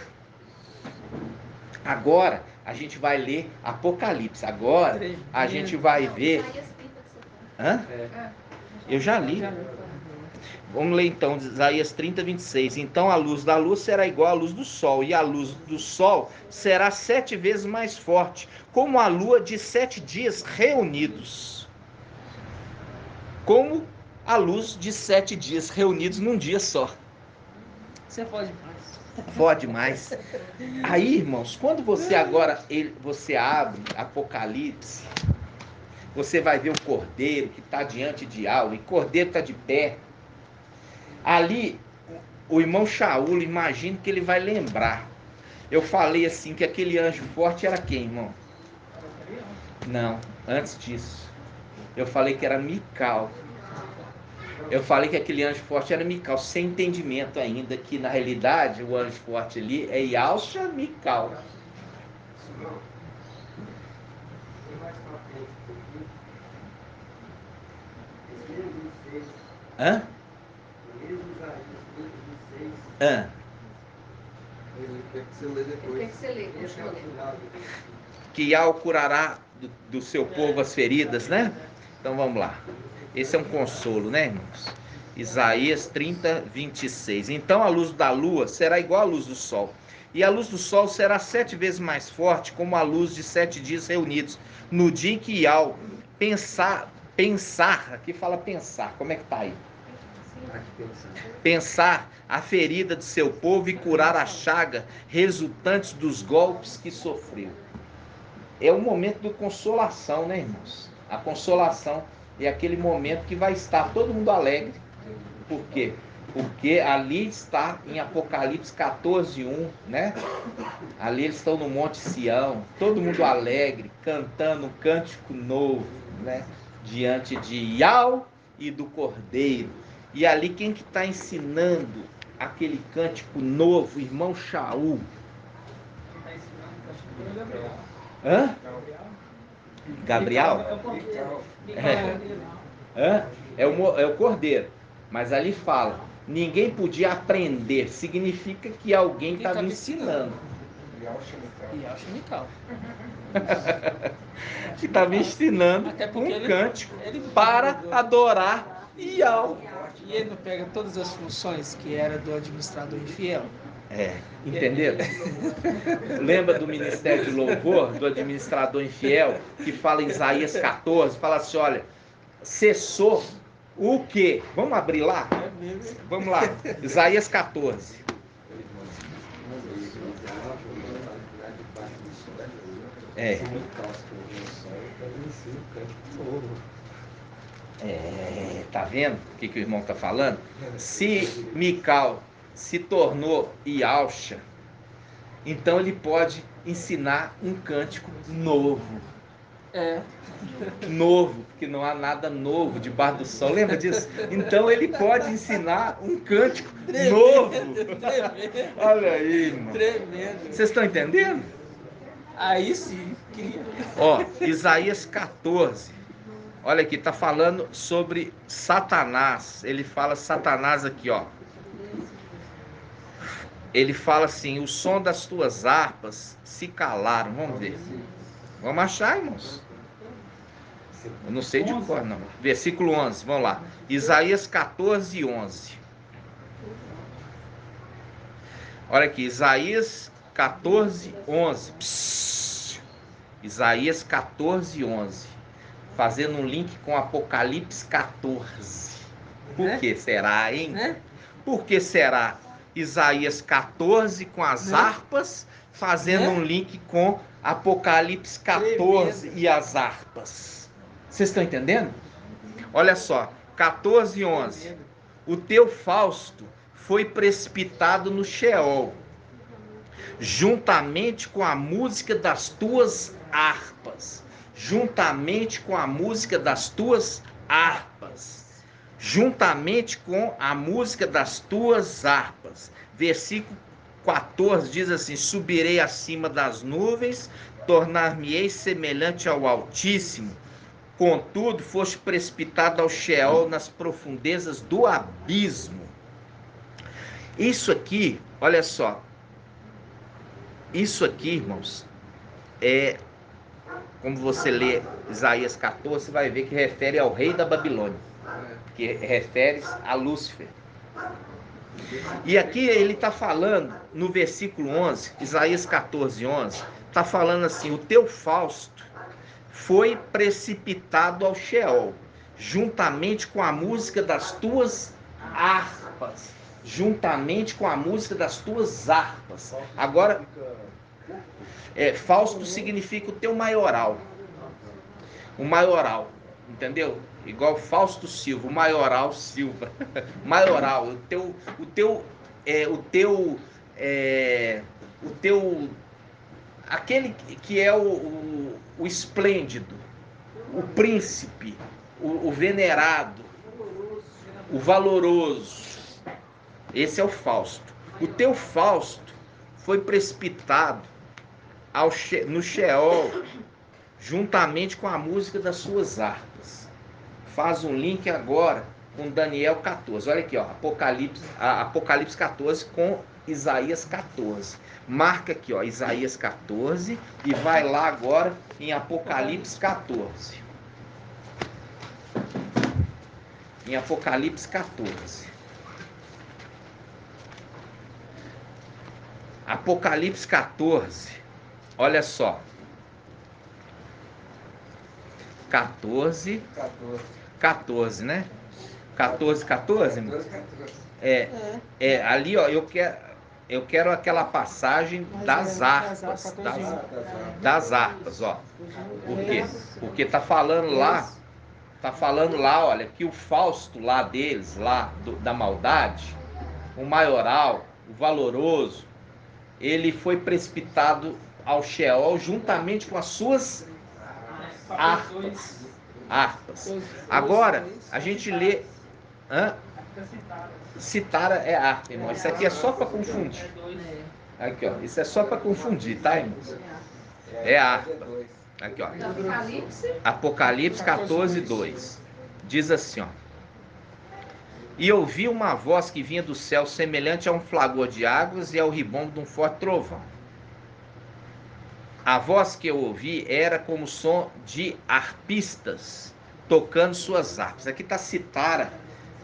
Agora a gente vai ler Apocalipse. Agora a gente vai ver. Hã? Eu já li. Vamos ler então, Isaías 30, 26. Então a luz da luz será igual à luz do sol, e a luz do sol será 7 vezes mais forte, como a lua de 7 dias reunidos. Como a luz de 7 dias reunidos num dia só. Você pode mais. Pode mais. Aí, irmãos, quando você você abre Apocalipse, você vai ver o cordeiro que está diante de Iau, e o cordeiro está de pé. Ali, o irmão Shaul, imagino que ele vai lembrar. Eu falei assim que aquele anjo forte era quem, irmão? Não, antes disso. Eu falei que era Mical. Eu falei que aquele anjo forte era Mical, sem entendimento ainda, que na realidade o anjo forte ali é Yalcha Mical. Hã? Hã? Que Yau curará do seu povo as feridas, né? Então vamos lá. Esse é um consolo, né, irmãos? Isaías 30, 26. Então a luz da lua será igual à luz do sol, e a luz do sol será 7 vezes mais forte, como a luz de 7 dias reunidos, no dia em que Iau pensar, aqui fala pensar, como é que tá aí? Pensar a ferida de seu povo e curar a chaga resultantes dos golpes que sofreu. É o momento de consolação, né, irmãos? A consolação é aquele momento que vai estar todo mundo alegre. Por quê? Porque ali está em Apocalipse 14, 1, né? Ali eles estão no Monte Sião, todo mundo alegre, cantando um cântico novo, né? Diante de Iau e do Cordeiro. E ali quem que está ensinando aquele cântico novo? Irmão Shaul. Hã? Gabriel? É o Cordeiro. Mas ali fala, ninguém podia aprender. Significa que alguém estava ensinando. Yalcha Mical. Que estava ensinando um cântico para adorar Iau. E ele não pega todas as funções que era do administrador infiel? Entenderam? Lembra do ministério de louvor, do administrador infiel, que fala em Isaías 14, fala assim, olha, cessou o quê? Vamos abrir lá? Vamos lá, Isaías 14. Tá vendo o que o irmão está falando? Se Mical se tornou Yalcha, então ele pode ensinar um cântico novo. É. Novo, porque não há nada novo debaixo do sol. Lembra disso? Então ele pode ensinar um cântico novo. Tremendo. Olha aí, irmão. Tremendo. Vocês estão entendendo? Aí sim, queria. Ó, Isaías 14. Olha aqui, tá falando sobre Satanás. Ele fala Satanás aqui, ó. Ele fala assim: o som das tuas harpas se calaram. Vamos ver. Vamos achar, irmãos. Eu não sei de cor, não. Versículo 11, vamos lá. Isaías 14, 11. Olha aqui, Isaías 14, 11. Psss. Isaías 14, 11. Fazendo um link com Apocalipse 14. Por que será, hein? Por que será? Isaías 14 com as harpas, fazendo um link com Apocalipse 14 e as harpas. Vocês estão entendendo? Olha só, 14 e 11. O teu Fausto foi precipitado no Sheol, juntamente com a música das tuas harpas. Juntamente com a música das tuas harpas. Juntamente com a música das tuas harpas. Versículo 14 diz assim: subirei acima das nuvens, tornar-me-ei semelhante ao Altíssimo. Contudo, foste precipitado ao Sheol, nas profundezas do abismo. Isso aqui, olha só. Isso aqui, irmãos, é, como você lê Isaías 14, você vai ver que refere ao rei da Babilônia, que refere a Lúcifer. E aqui ele está falando, no versículo 11, Isaías 14, 11, está falando assim: o teu Fausto foi precipitado ao Sheol, juntamente com a música das tuas harpas. Juntamente com a música das tuas harpas. Agora, Fausto significa o teu maioral. O maioral, entendeu? Igual Fausto Silva, o maioral Silva. Maioral, aquele que é o esplêndido, o príncipe, o venerado, o valoroso. Esse é o Fausto. O teu Fausto foi precipitado no Sheol, juntamente com a música das suas harpas. Faz um link agora com Daniel 14. Olha aqui, ó, Apocalipse 14 com Isaías 14. Marca aqui, ó, Isaías 14 e vai lá agora em Apocalipse 14. Em Apocalipse 14. Apocalipse 14, olha só. 14, né? 14, irmão? Ali, ó, eu quero aquela passagem das harpas. Das harpas, ó. Por quê? Porque tá falando lá, olha, que o Fausto lá deles, da maldade, o maioral, o valoroso, ele foi precipitado ao Sheol juntamente com as suas harpas. Agora, a gente lê... Citara é harpa, irmão. Isso aqui é só para confundir. Aqui, ó. Isso é só para confundir, tá, irmão? É harpa. Aqui, ó. Apocalipse 14, 2. Diz assim, ó. E ouvi uma voz que vinha do céu, semelhante a um flagor de águas e ao ribondo de um forte trovão. A voz que eu ouvi era como o som de harpistas tocando suas harpas. Aqui está citara.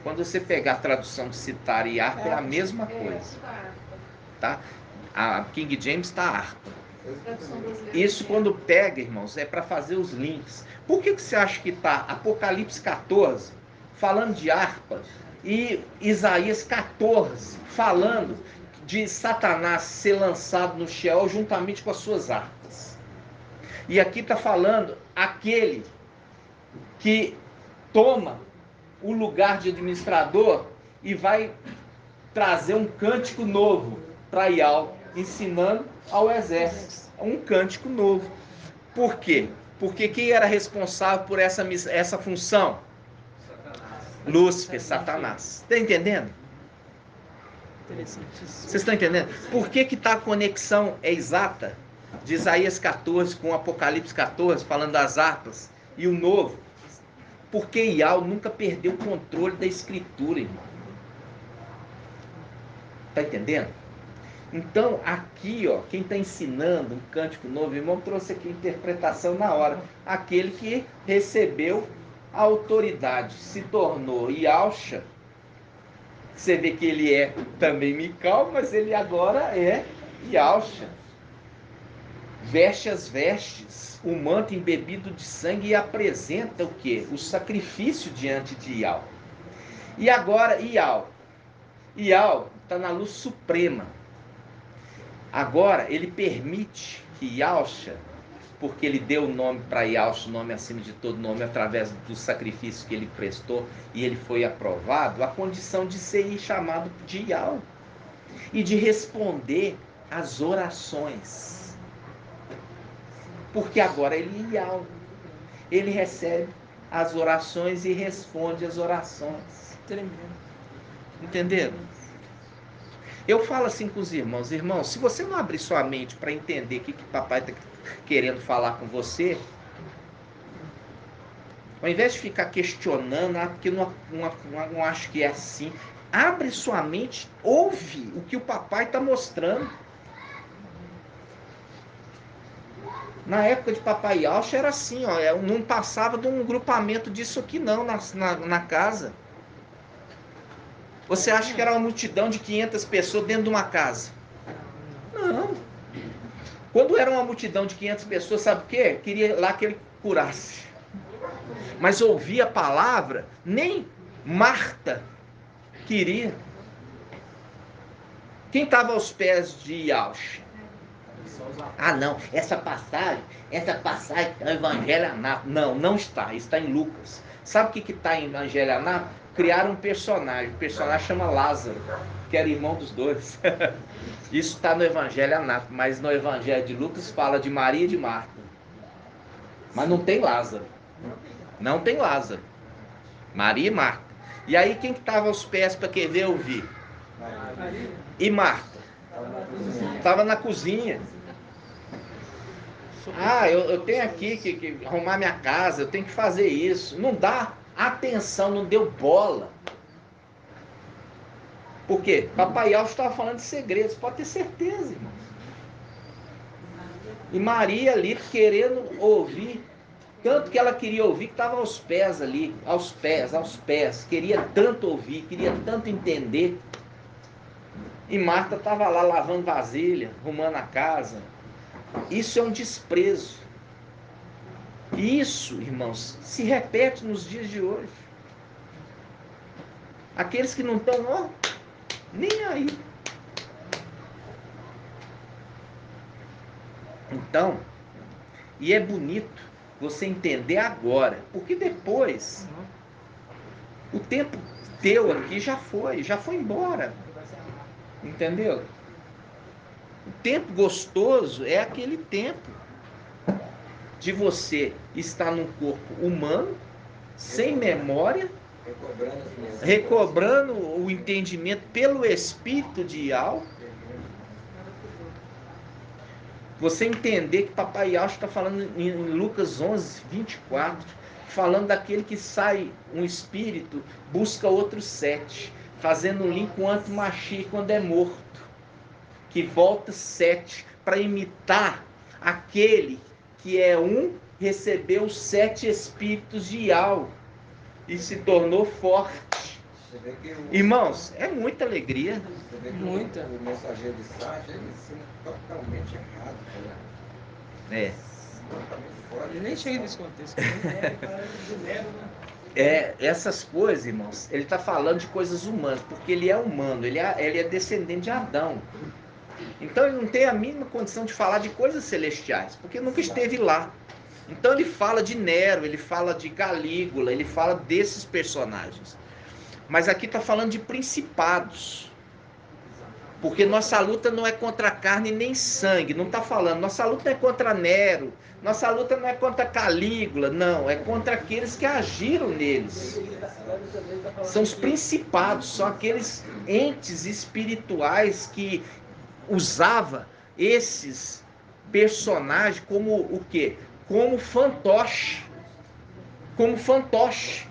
Quando você pegar a tradução de citara e harpa, é a mesma coisa. Tá? A King James está harpa. Isso, quando pega, irmãos, é para fazer os links. Por que você acha que está Apocalipse 14 falando de harpas e Isaías 14 falando de Satanás ser lançado no Sheol juntamente com as suas harpas? E aqui está falando aquele que toma o lugar de administrador e vai trazer um cântico novo para Ial, ensinando ao exército. Um cântico novo. Por quê? Porque quem era responsável por essa função? Lúcifer, Satanás. Está entendendo? Vocês estão entendendo? Por que a conexão é exata de Isaías 14 com Apocalipse 14, falando das harpas, e o novo? Porque Ial nunca perdeu o controle da escritura, irmão. Está entendendo? Então, aqui, ó, quem está ensinando um cântico novo, o irmão trouxe aqui a interpretação na hora. Aquele que recebeu a autoridade, se tornou Ialcha. Você vê que ele é também Mical, mas ele agora é Ialcha. Veste as vestes, o manto embebido de sangue, e apresenta o quê? O sacrifício diante de Ial. E agora Ial está na luz suprema. Agora ele permite que Ialcha, porque ele deu o nome para Ialcha, o nome acima de todo nome, através do sacrifício que ele prestou, e ele foi aprovado, a condição de ser chamado de Ial e de responder às orações. Porque agora ele é Ial. Ele recebe as orações e responde às orações. Tremendo. Entenderam? Eu falo assim com os irmãos: irmãos, se você não abrir sua mente para entender o que papai está querendo falar com você, ao invés de ficar questionando, porque não acho que é assim, abre sua mente, ouve o que o papai está mostrando. Na época de Papai Alcha era assim, ó, não passava de um grupamento disso aqui não, na casa. Você acha que era uma multidão de 500 pessoas dentro de uma casa? Não. Quando era uma multidão de 500 pessoas, sabe o quê? Queria lá que ele curasse. Mas ouvia a palavra, nem Marta queria. Quem estava aos pés de Ialcha? Ah, não, essa passagem está no Evangelho Anápolis. Não está, está em Lucas. Sabe o que está em Evangelho Anápolis? Criaram um personagem, o personagem chama Lázaro, que era irmão dos dois. Isso está no Evangelho Anápolis, mas no Evangelho de Lucas fala de Maria e de Marta. Mas não tem Lázaro. Não tem Lázaro. Maria e Marta. E aí quem que estava aos pés para querer ouvir? E Marta? Estava na cozinha. Ah, eu tenho aqui que arrumar minha casa, eu tenho que fazer isso. Não dá atenção, não deu bola. Por quê? Papai Alves estava falando de segredos, pode ter certeza, irmão. E Maria ali querendo ouvir, tanto que ela queria ouvir que estava aos pés ali, aos pés. Queria tanto ouvir, queria tanto entender. E Marta estava lá lavando vasilha, arrumando a casa. Isso é um desprezo. E isso, irmãos, se repete nos dias de hoje. Aqueles que não estão, ó, nem aí. Então, e é bonito você entender agora, porque depois, o tempo teu aqui já foi embora. Entendeu? O tempo gostoso é aquele tempo de você estar num corpo humano, sem memória, recobrando o entendimento pelo Espírito de Ial. Você entender que Papai Ial está falando em Lucas 11, 24, falando daquele que sai um espírito, busca outros 7, fazendo um link com o Antimachi quando é morto, que volta 7 para imitar aquele que é recebeu 7 espíritos de Ial e se tornou forte. Irmãos, é muita alegria. Muita. O mensageiro de Sartre, ele ensina totalmente errado. Ele nem chega nesse contexto. Essas coisas, irmãos, ele está falando de coisas humanas, porque ele é humano, ele é descendente de Adão. Então ele não tem a mínima condição de falar de coisas celestiais, porque nunca esteve lá. Então ele fala de Nero, ele fala de Calígula, ele fala desses personagens. Mas aqui está falando de principados. Porque nossa luta não é contra carne nem sangue, não está falando. Nossa luta não é contra Nero, nossa luta não é contra Calígula, não. É contra aqueles que agiram neles. São os principados, são aqueles entes espirituais que usava esses personagens como o quê? Como fantoche. Como fantoche.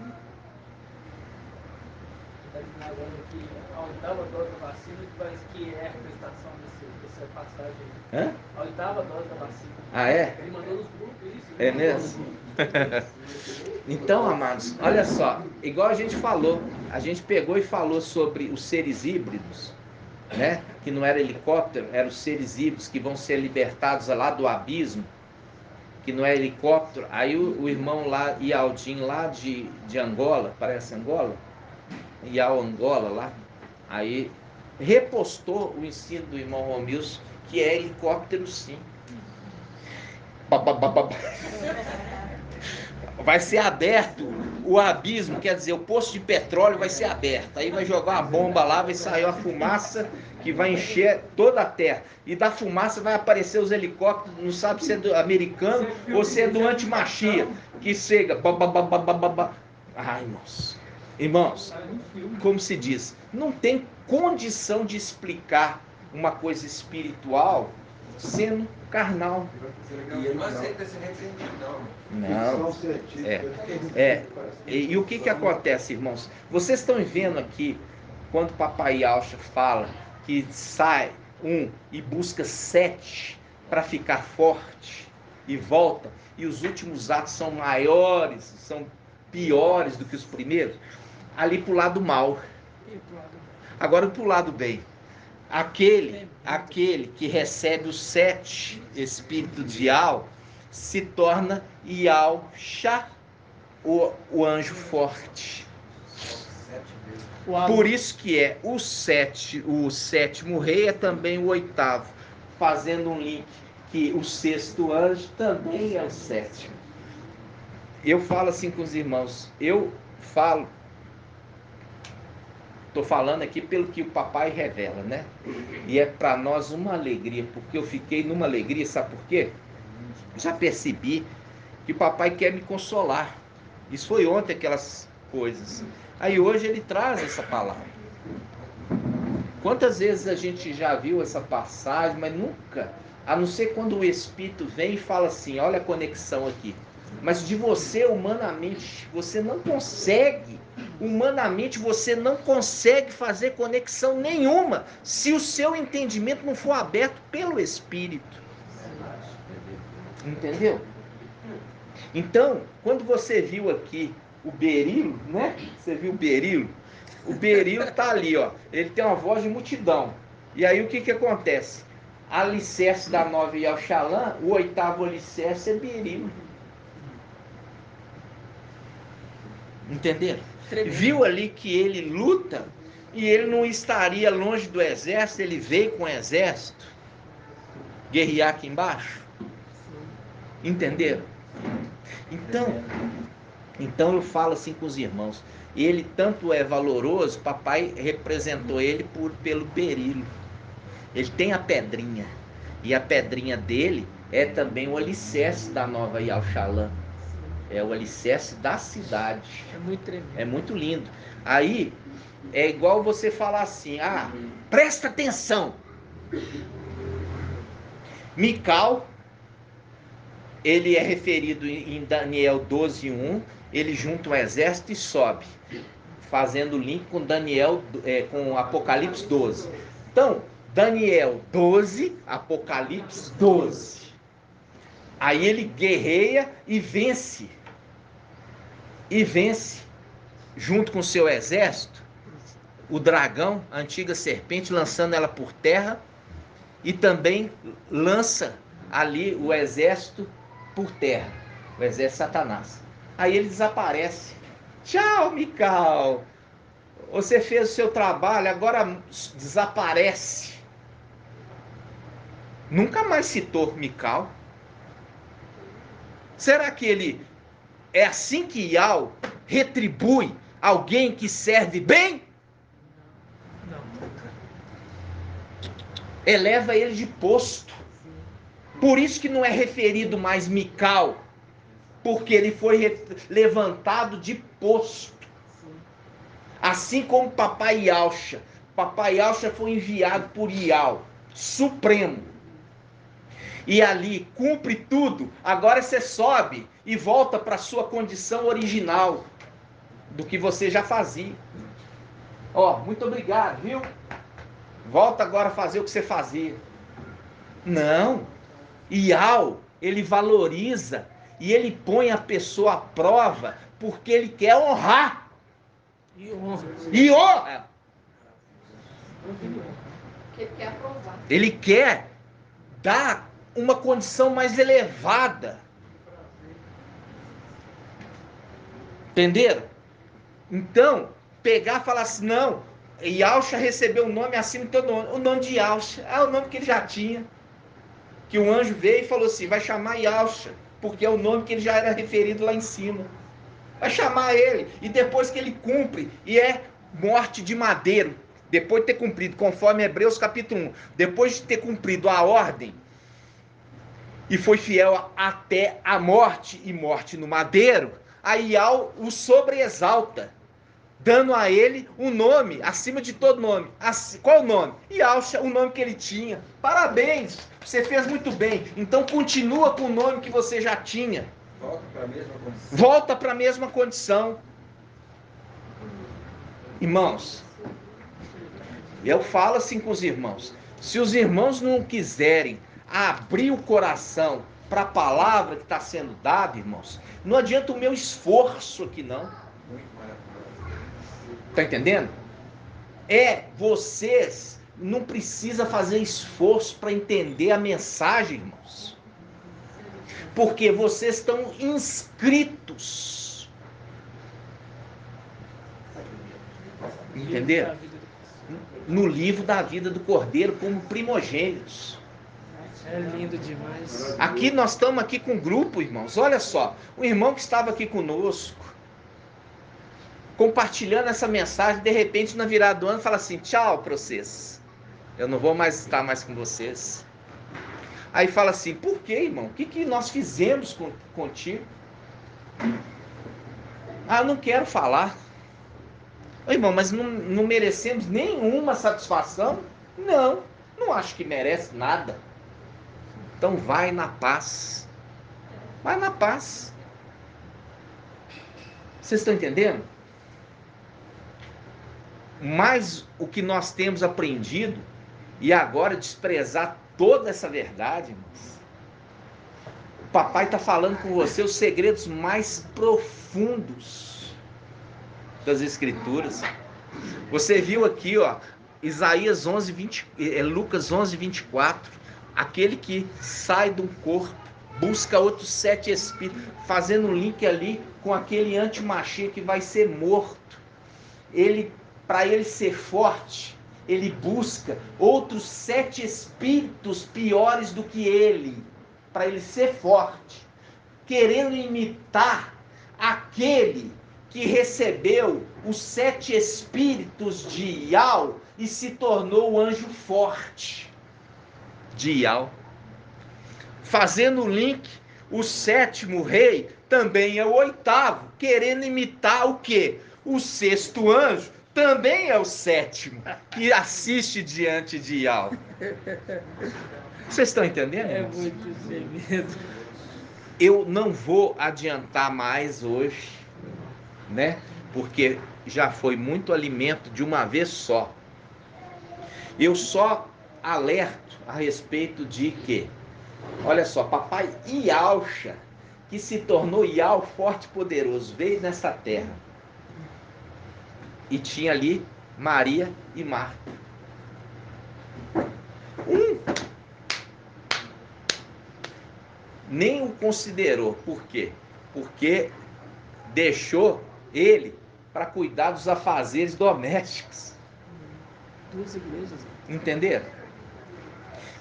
A oitava dose da vacina que é a representação dessa passagem. Hã? A oitava dose da vacina. Ah, é? Ele mandou nos grupos isso. É mesmo? Então, amados, olha só, igual a gente falou, a gente pegou e falou sobre os seres híbridos, né? Que não era helicóptero, eram os seres híbridos que vão ser libertados lá do abismo, que não é helicóptero. Aí o irmão lá, Ialdinho, lá de Angola, parece Angola? Ial Angola lá, aí repostou o ensino do irmão Romilson, que é helicóptero sim. Vai ser aberto o abismo, quer dizer, o poço de petróleo vai ser aberto. Aí vai jogar uma bomba lá, vai sair uma fumaça que vai encher toda a terra. E da fumaça vai aparecer os helicópteros, não sabe se é do americano ou se é do antimachia, que chega. Ai, irmãos. Irmãos, como se diz, não tem condição de explicar uma coisa espiritual sendo carnal. E eu não aceito esse repreendimento, não. E o que acontece, irmãos? Vocês estão vendo aqui, quando Papai Yalcha fala que sai e busca 7 para ficar forte e volta, e os últimos atos são maiores, são piores do que os primeiros, ali para o lado mal. Agora para o lado bem. Aquele que recebe os 7 espíritos de Ial se torna Yalcha, o anjo forte. Por isso que é o sétimo rei é também o 8º, fazendo um link que o 6º anjo também é o 7º. Eu falo assim com os irmãos, estou falando aqui pelo que o papai revela, né? E é para nós uma alegria, porque eu fiquei numa alegria, sabe por quê? Já percebi que o papai quer me consolar. Isso foi ontem, aquelas coisas. Aí hoje ele traz essa palavra. Quantas vezes a gente já viu essa passagem, mas nunca, a não ser quando o Espírito vem e fala assim, olha a conexão aqui. Mas de você, humanamente, você não consegue fazer conexão nenhuma se o seu entendimento não for aberto pelo Espírito. Entendeu? Então, quando você viu aqui o berilo, né? Você viu o berilo? O berilo está ali, ó. Ele tem uma voz de multidão. E aí o que acontece? Alicerce da 9 Yalchalã, o 8º alicerce é berilo. Entenderam? Viu ali que ele luta e ele não estaria longe do exército, ele veio com o exército guerrear aqui embaixo. Entenderam? Então eu falo assim com os irmãos, ele tanto é valoroso, papai representou ele pelo berilo. Ele tem a pedrinha, e a pedrinha dele é também o alicerce da nova Yalchalã. É o alicerce da cidade. É muito tremendo. É muito lindo. Aí, é igual você falar assim, presta atenção. Mical, ele é referido em Daniel 12:1, ele junta um exército e sobe, fazendo link com Daniel, com Apocalipse 12. Então, Daniel 12, Apocalipse 12. Aí ele guerreia e vence. Junto com seu exército, o dragão, a antiga serpente, lançando ela por terra, e também lança ali o exército por terra, o exército de Satanás. Aí ele desaparece. Tchau, Mical. Você fez o seu trabalho, agora desaparece. Nunca mais citou Mical. Será que ele é assim que Ial retribui alguém que serve bem? Não. eleva ele de posto. Por isso que não é referido mais Mical, porque ele foi levantado de posto. Assim como papai Yalcha. Papai Yalcha foi enviado por Ial, Supremo. E ali cumpre tudo. Agora você sobe e volta para a sua condição original do que você já fazia. Ó, muito obrigado, viu? Volta agora a fazer o que você fazia. Não. Ial, ele valoriza e ele põe a pessoa à prova porque ele quer honrar. E honra. Ele quer aprovar. Ele quer dar uma condição mais elevada. Entenderam? Então, pegar e falar assim, não, Yalcha recebeu o nome acima de todo nome. O nome de Yalcha é o nome que ele já tinha. Que o anjo veio e falou assim, vai chamar Yalcha, porque é o nome que ele já era referido lá em cima. Vai chamar ele, e depois que ele cumpre, e é morte de madeiro, depois de ter cumprido, conforme Hebreus capítulo 1, depois de ter cumprido a ordem, e foi fiel até a morte, e morte no madeiro, aí Ial o sobreexalta, dando a ele um nome, acima de todo nome. Qual o nome? Yalcha, o nome que ele tinha. Parabéns, você fez muito bem. Então continua com o nome que você já tinha. Volta para a mesma condição. Volta para a mesma condição. Irmãos, eu falo assim com os irmãos. Se os irmãos não quiserem abrir o coração para a palavra que está sendo dada, irmãos, não adianta o meu esforço aqui não. Muito maravilhoso. Tá entendendo? Vocês não precisam fazer esforço para entender a mensagem, irmãos. Porque vocês estão inscritos. Entenderam? No livro da vida do Cordeiro como primogênitos. É lindo demais. Aqui nós estamos aqui com um grupo, irmãos. Olha só, o irmão que estava aqui conosco, compartilhando essa mensagem, de repente na virada do ano fala assim, tchau para vocês, eu não vou mais estar mais com vocês. Aí fala assim, por que, irmão? O que nós fizemos contigo? Ah, eu não quero falar. Ô, irmão, mas não merecemos nenhuma satisfação? Não acho que merece nada. Então vai na paz. Vai na paz. Vocês estão entendendo? Mas o que nós temos aprendido, e agora desprezar toda essa verdade, irmãos. O papai está falando com você os segredos mais profundos das Escrituras. Você viu aqui, ó, Isaías 11, Lucas 11, 24. Aquele que sai de um corpo, busca outros 7 espíritos, fazendo um link ali com aquele antimachia que vai ser morto. Para ele ser forte, ele busca outros 7 espíritos piores do que ele, para ele ser forte, querendo imitar aquele que recebeu os 7 espíritos de Ial e se tornou o anjo forte de Ial. Fazendo o link, o 7º rei também é o 8º, querendo imitar o quê? O 6º anjo também é o 7º, que assiste diante de Ial. Vocês estão entendendo? É Irmãos? muito segredo. Eu não vou adiantar mais hoje, né? Porque já foi muito alimento de uma vez só. Eu só alerto a respeito de que, olha só, papai Yalcha, que se tornou Ial forte e poderoso, veio nessa terra. E tinha ali Maria e Marta. Nem o considerou. Por quê? Porque deixou ele para cuidar dos afazeres domésticos. 2 igrejas. Entenderam?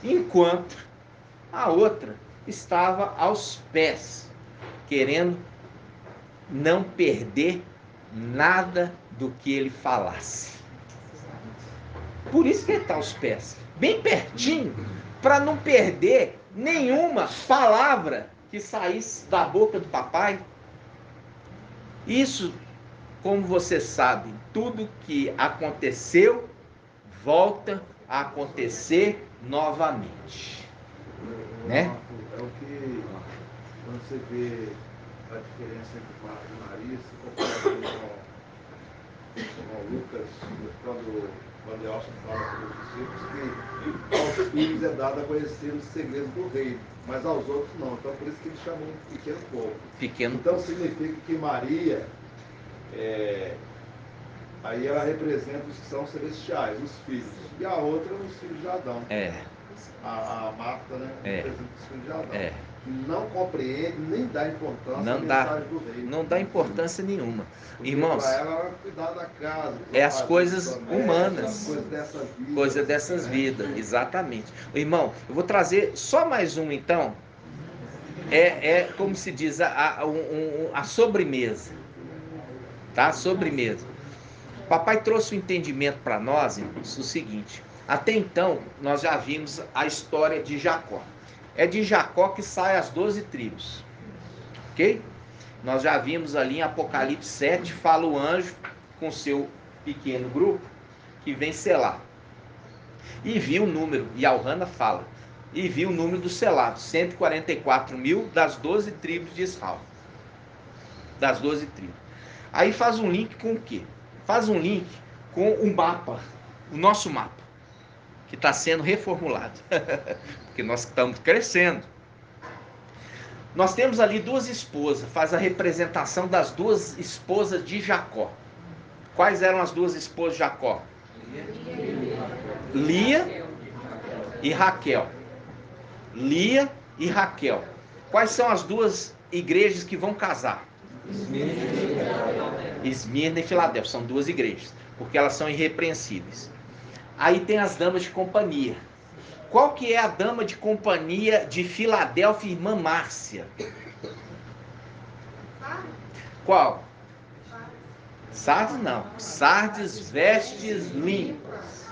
Enquanto a outra estava aos pés, querendo não perder nada do que ele falasse. Por isso que ele está aos pés. bem pertinho, para não perder nenhuma palavra que saísse da boca do papai. Isso, como você sabe, tudo que aconteceu volta a acontecer novamente, né? É o que, quando você vê a diferença entre Marta e Maria, se compara com Lucas, quando Elcio fala para os discípulos que aos filhos é dado a conhecer os segredos do reino, mas aos outros não. Então, por isso que ele chamou de pequeno povo. Então, significa que Maria, aí ela representa os que são celestiais, os filhos. E a outra, os filhos de Adão. A Marta, né? Representa os filhos de Adão. Não compreende, nem dá importância à mensagem do reino. Não dá importância nenhuma. Porque irmãos, para ela cuidar da casa, é as coisas humanas, coisa dessas vidas, exatamente. Irmão, eu vou trazer só mais um então. Como se diz, a sobremesa, tá? A sobremesa. Papai trouxe o entendimento para nós, irmãos, o seguinte: até então nós já vimos a história de Jacó. É de Jacó que saem as 12 tribos, ok? Nós já vimos ali em Apocalipse 7, fala o anjo com seu pequeno grupo que vem selar. E viu o número, e Alhana fala, e viu o número dos selados, 144 mil das 12 tribos de Israel. Das 12 tribos. Aí faz um link com o quê? Faz um link com o mapa, o nosso mapa, que está sendo reformulado, porque nós estamos crescendo. Nós temos ali duas esposas, faz a representação das duas esposas de Jacó. Quais eram as duas esposas de Jacó? Lia e Raquel. Lia e Raquel. Quais são as duas igrejas que vão casar? Esmirna e Filadélfia. São duas igrejas, porque elas são irrepreensíveis. Aí tem as damas de companhia. Qual que é a dama de companhia de Filadélfia, irmã Márcia? Qual? Sardes não. Sardes, vestes limpas.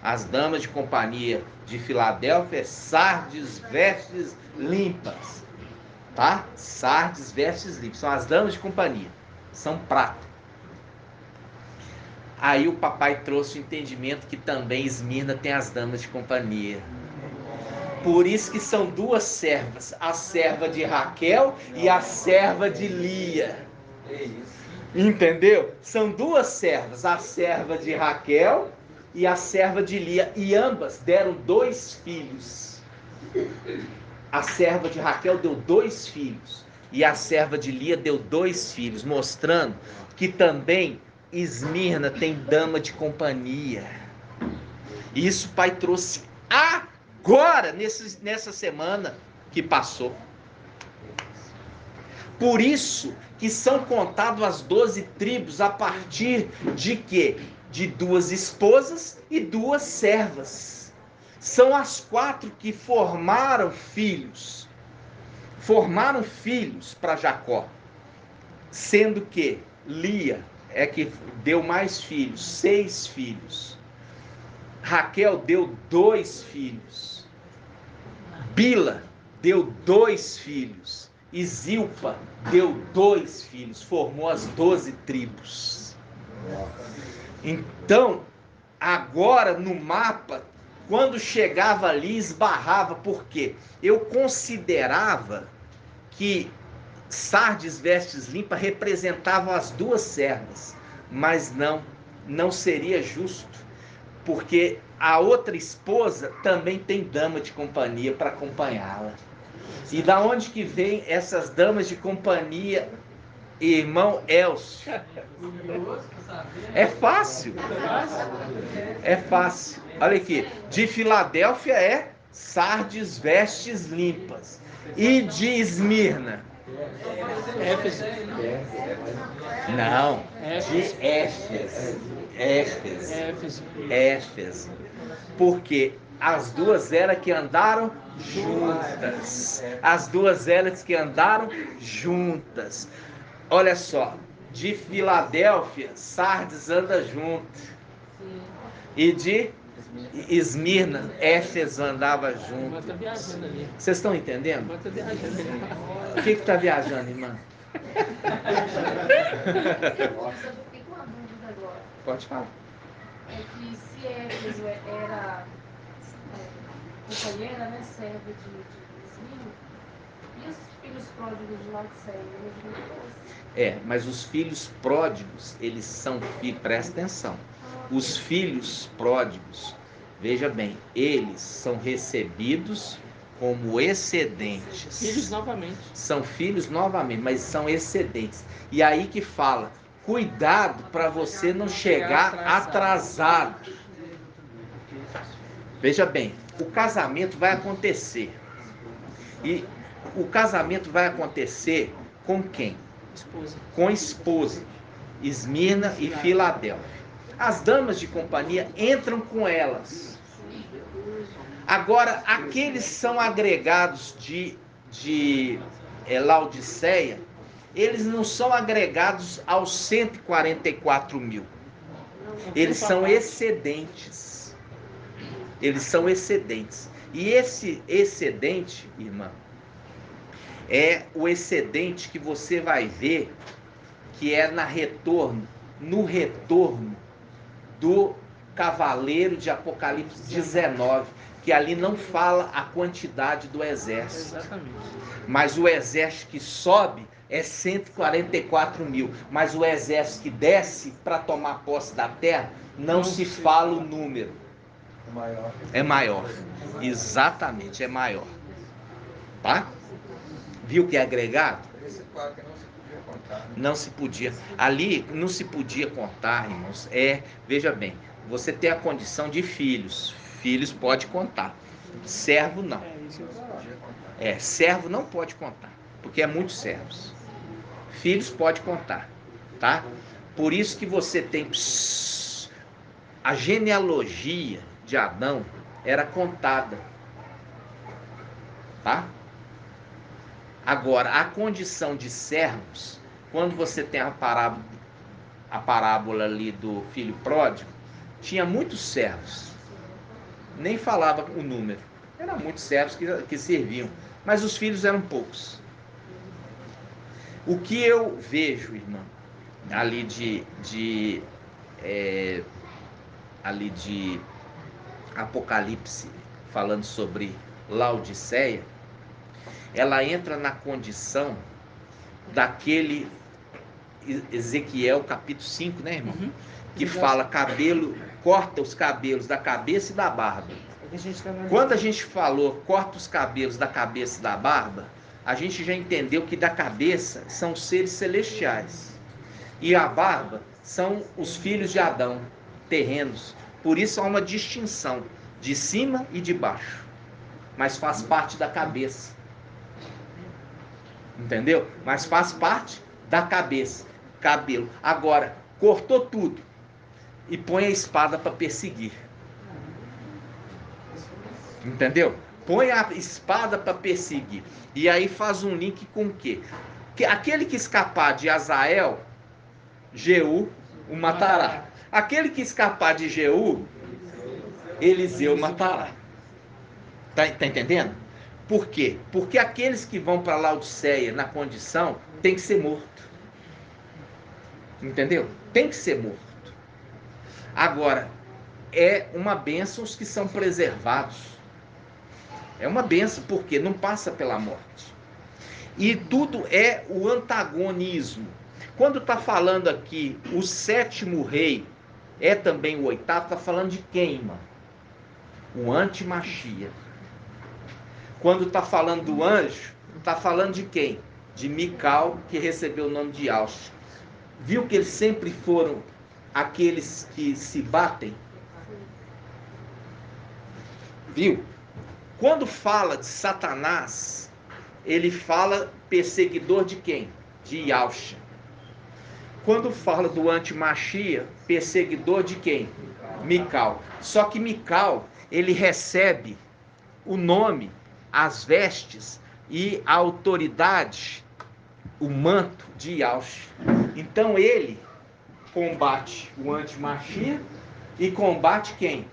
As damas de companhia de Filadélfia, Sardes, vestes limpas. Tá? Sardes, vestes limpas. São as damas de companhia. São prata. Aí o papai trouxe o entendimento que também Esmirna tem as damas de companhia. Por isso que são duas servas, a serva de Raquel e a serva de Lia. Entendeu? São duas servas, a serva de Raquel e a serva de Lia. E ambas deram 2 filhos. A serva de Raquel deu 2 filhos. E a serva de Lia deu 2 filhos, mostrando que também Esmirna tem dama de companhia. E isso o pai trouxe agora, nessa semana que passou. Por isso que são contadas as 12 tribos a partir de quê? De 2 esposas e 2 servas. São as 4 que formaram filhos. Formaram filhos para Jacó. Sendo que Lia é que deu mais filhos, 6 filhos. Raquel deu 2 filhos. Bila deu 2 filhos. E Zilpa deu 2 filhos. Formou as 12 tribos. Então, agora no mapa, quando chegava ali, esbarrava. Por quê? Eu considerava que Sardes, vestes limpas representavam as 2 servas, mas não seria justo, porque a outra esposa também tem dama de companhia para acompanhá-la. E da onde que vem essas damas de companhia, irmão Elcio? É fácil. É fácil. Olha aqui, de Filadélfia é Sardes, vestes limpas. E de Esmirna? Éfeso. Não, de Éfeso. Porque as 2 eram que andaram juntas. As 2 eras que andaram juntas. Olha só, de Filadélfia, Sardes anda junto. E de Esmirna, Éfeso andava Irmã junto. tá viajando ali. Vocês estão entendendo? Irmã tá viajando ali. O que está viajando, irmã? Eu fiquei com uma dúvida agora. Pode falar. É que se Éfeso era companheira, né, serva de Esmirna, e os filhos pródigos de Laodiceia, eles não fossem? Mas os filhos pródigos, eles são filhos, presta atenção. Os filhos pródigos, veja bem, eles são recebidos como excedentes. Filhos novamente. São filhos novamente, mas são excedentes. E aí que fala, cuidado para você não chegar atrasado. Veja bem, o casamento vai acontecer. E o casamento vai acontecer com quem? Esposa. Com esposa, Esmirna e Filadélfia. As damas de companhia entram com elas. Agora, aqueles são agregados de Laodiceia, eles não são agregados aos 144 mil. Eles são excedentes. Eles são excedentes. E esse excedente, irmã, é o excedente que você vai ver que é no retorno do cavaleiro de Apocalipse 19, que ali não fala a quantidade do exército. Exatamente. Mas o exército que sobe é 144 mil. Mas o exército que desce para tomar posse da terra, não se fala o número. É maior. Exatamente, é maior. Tá? Viu que é agregado? Esse quadro que não se podia contar. Não se podia. Ali não se podia contar, irmãos. Veja bem, você tem a condição de filhos. Filhos pode contar. Servo não. Servo não pode contar, porque é muitos servos. Filhos pode contar, tá? Por isso que você tem a genealogia de Adão era contada, tá? Agora, a condição de servos, quando você tem a parábola ali do filho pródigo, tinha muitos servos. Nem falava o número. Eram muitos servos que serviam. Mas os filhos eram poucos. O que eu vejo, irmã, ali de Apocalipse, falando sobre Laodiceia, ela entra na condição daquele Ezequiel capítulo 5, né, irmão? Uhum. Que fala corta os cabelos da cabeça e da barba. Quando a gente falou corta os cabelos da cabeça e da barba, a gente já entendeu que da cabeça são os seres celestiais. E a barba são os filhos de Adão, terrenos. Por isso há uma distinção de cima e de baixo. Mas faz parte da cabeça. Entendeu? Mas faz parte da cabeça. Cabelo. Agora, cortou tudo e põe a espada para perseguir. Entendeu? Põe a espada para perseguir. E aí faz um link com o quê? Que aquele que escapar de Azael, Jeú o matará. Aquele que escapar de Jeú, Eliseu matará. Tá entendendo? Por quê? Porque aqueles que vão para Laodiceia na condição tem que ser morto. Entendeu? Tem que ser morto. Agora, é uma bênção os que são preservados. É uma bênção porque não passa pela morte. E tudo é o antagonismo. Quando está falando aqui o sétimo rei é também o oitavo, está falando de quem, irmão? O antimachia. Quando está falando do anjo, está falando de quem? De Mical, que recebeu o nome de Alcha. Viu que eles sempre foram aqueles que se batem? Viu? Quando fala de Satanás, ele fala perseguidor de quem? De Yalcha. Quando fala do antimachia, perseguidor de quem? Mical. Só que Mical, ele recebe o nome, as vestes e a autoridade, o manto de Yalcha. Então ele combate o antimachia e combate quem?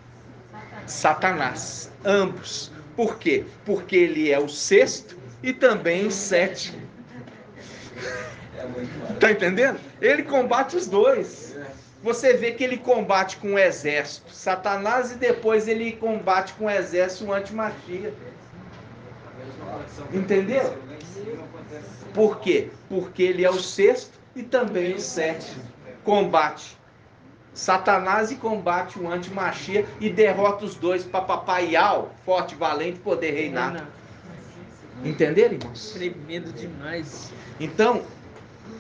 Satanás. Ambos. Por quê? Porque ele é o sexto e também o sétimo. Tá entendendo? Ele combate os dois. Você vê que ele combate com o exército Satanás e depois ele combate com o exército anti-Machia. Entendeu? Por quê? Porque ele é o sexto e também o sétimo. Combate Satanás e combate o anti-Machia e derrota os dois para Papai Yau, forte e valente, poder reinar. Entenderam, irmãos? Tremendo demais. Então,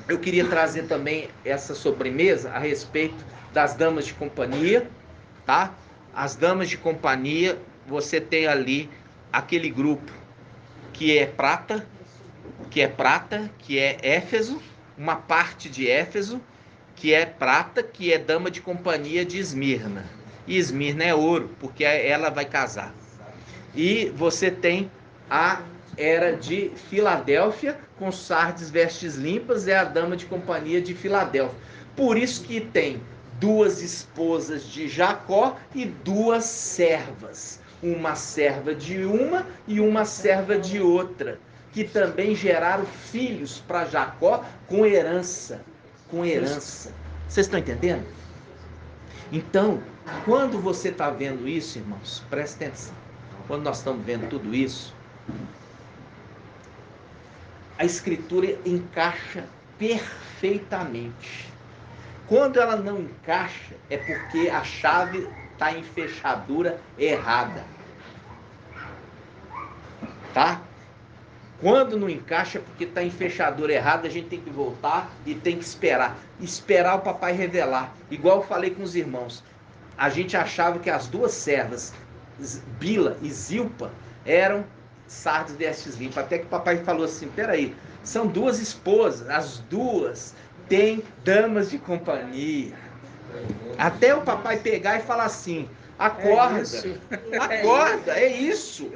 eu queria trazer também essa sobremesa a respeito das damas de companhia, tá? As damas de companhia, você tem ali aquele grupo que é prata, que é Éfeso, uma parte de Éfeso, que é prata, que é dama de companhia de Esmirna. E Esmirna é ouro, porque ela vai casar. E você tem a era de Filadélfia, com Sardes vestes limpas, é a dama de companhia de Filadélfia. Por isso que tem duas esposas de Jacó e duas servas. Uma serva de uma e uma serva de outra, que também geraram filhos para Jacó com herança. Com herança. Vocês estão entendendo? Então, quando você está vendo isso, irmãos, presta atenção. Quando nós estamos vendo tudo isso, a escritura encaixa perfeitamente. Quando ela não encaixa, é porque a chave está em fechadura errada. Tá? Quando não encaixa, é porque está em fechadura errada, a gente tem que voltar e tem que esperar. Esperar o papai revelar. Igual eu falei com os irmãos. A gente achava que as duas servas, Bila e Zilpa, eram Sardes vestes limpas. Até que o papai falou assim, peraí, são duas esposas, as duas têm damas de companhia. Até o papai pegar e falar assim, acorda, acorda, é isso,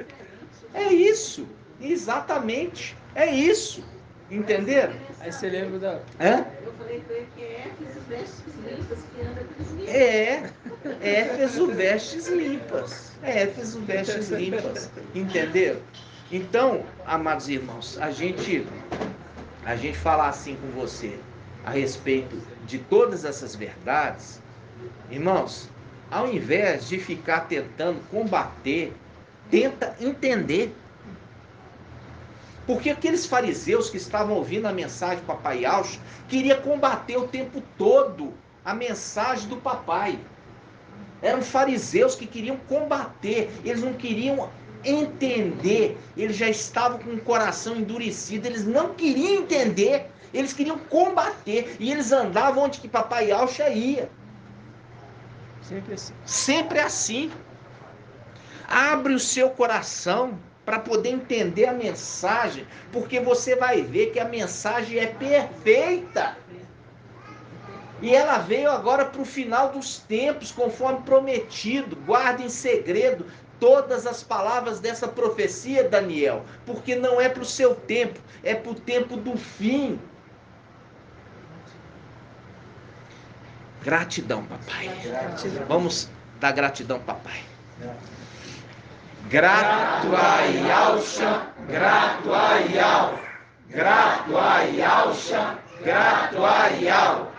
exatamente, é isso, entenderam? Aí você lembra da... Hã? Eu falei com ele que é Éfeso vestes limpas, que anda com os limpas. Éfeso vestes limpas. Éfeso vestes limpas. Entenderam? Então, amados irmãos, a gente falar assim com você a respeito de todas essas verdades, irmãos, ao invés de ficar tentando combater, tenta entender. Porque aqueles fariseus que estavam ouvindo a mensagem do papai Yaucha queriam combater o tempo todo a mensagem do papai. Eram fariseus que queriam combater, eles não queriam entender, eles já estavam com o coração endurecido, eles não queriam entender, eles queriam combater, e eles andavam onde que papai Yaucha ia. Sempre assim. Sempre assim. Abre o seu coração para poder entender a mensagem, porque você vai ver que a mensagem é perfeita. E ela veio agora para o final dos tempos, conforme prometido. Guarda em segredo todas as palavras dessa profecia, Daniel, porque não é para o seu tempo, é para o tempo do fim. Gratidão, papai. Vamos dar gratidão, papai. Grato a Yaucha, grato a Yau, grato a Yaucha, grato a Yau,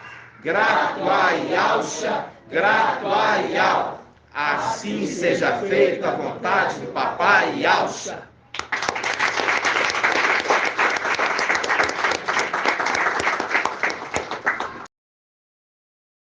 grato a Yaucha, grato a Yau. Assim seja feita a vontade do papai Yaucha.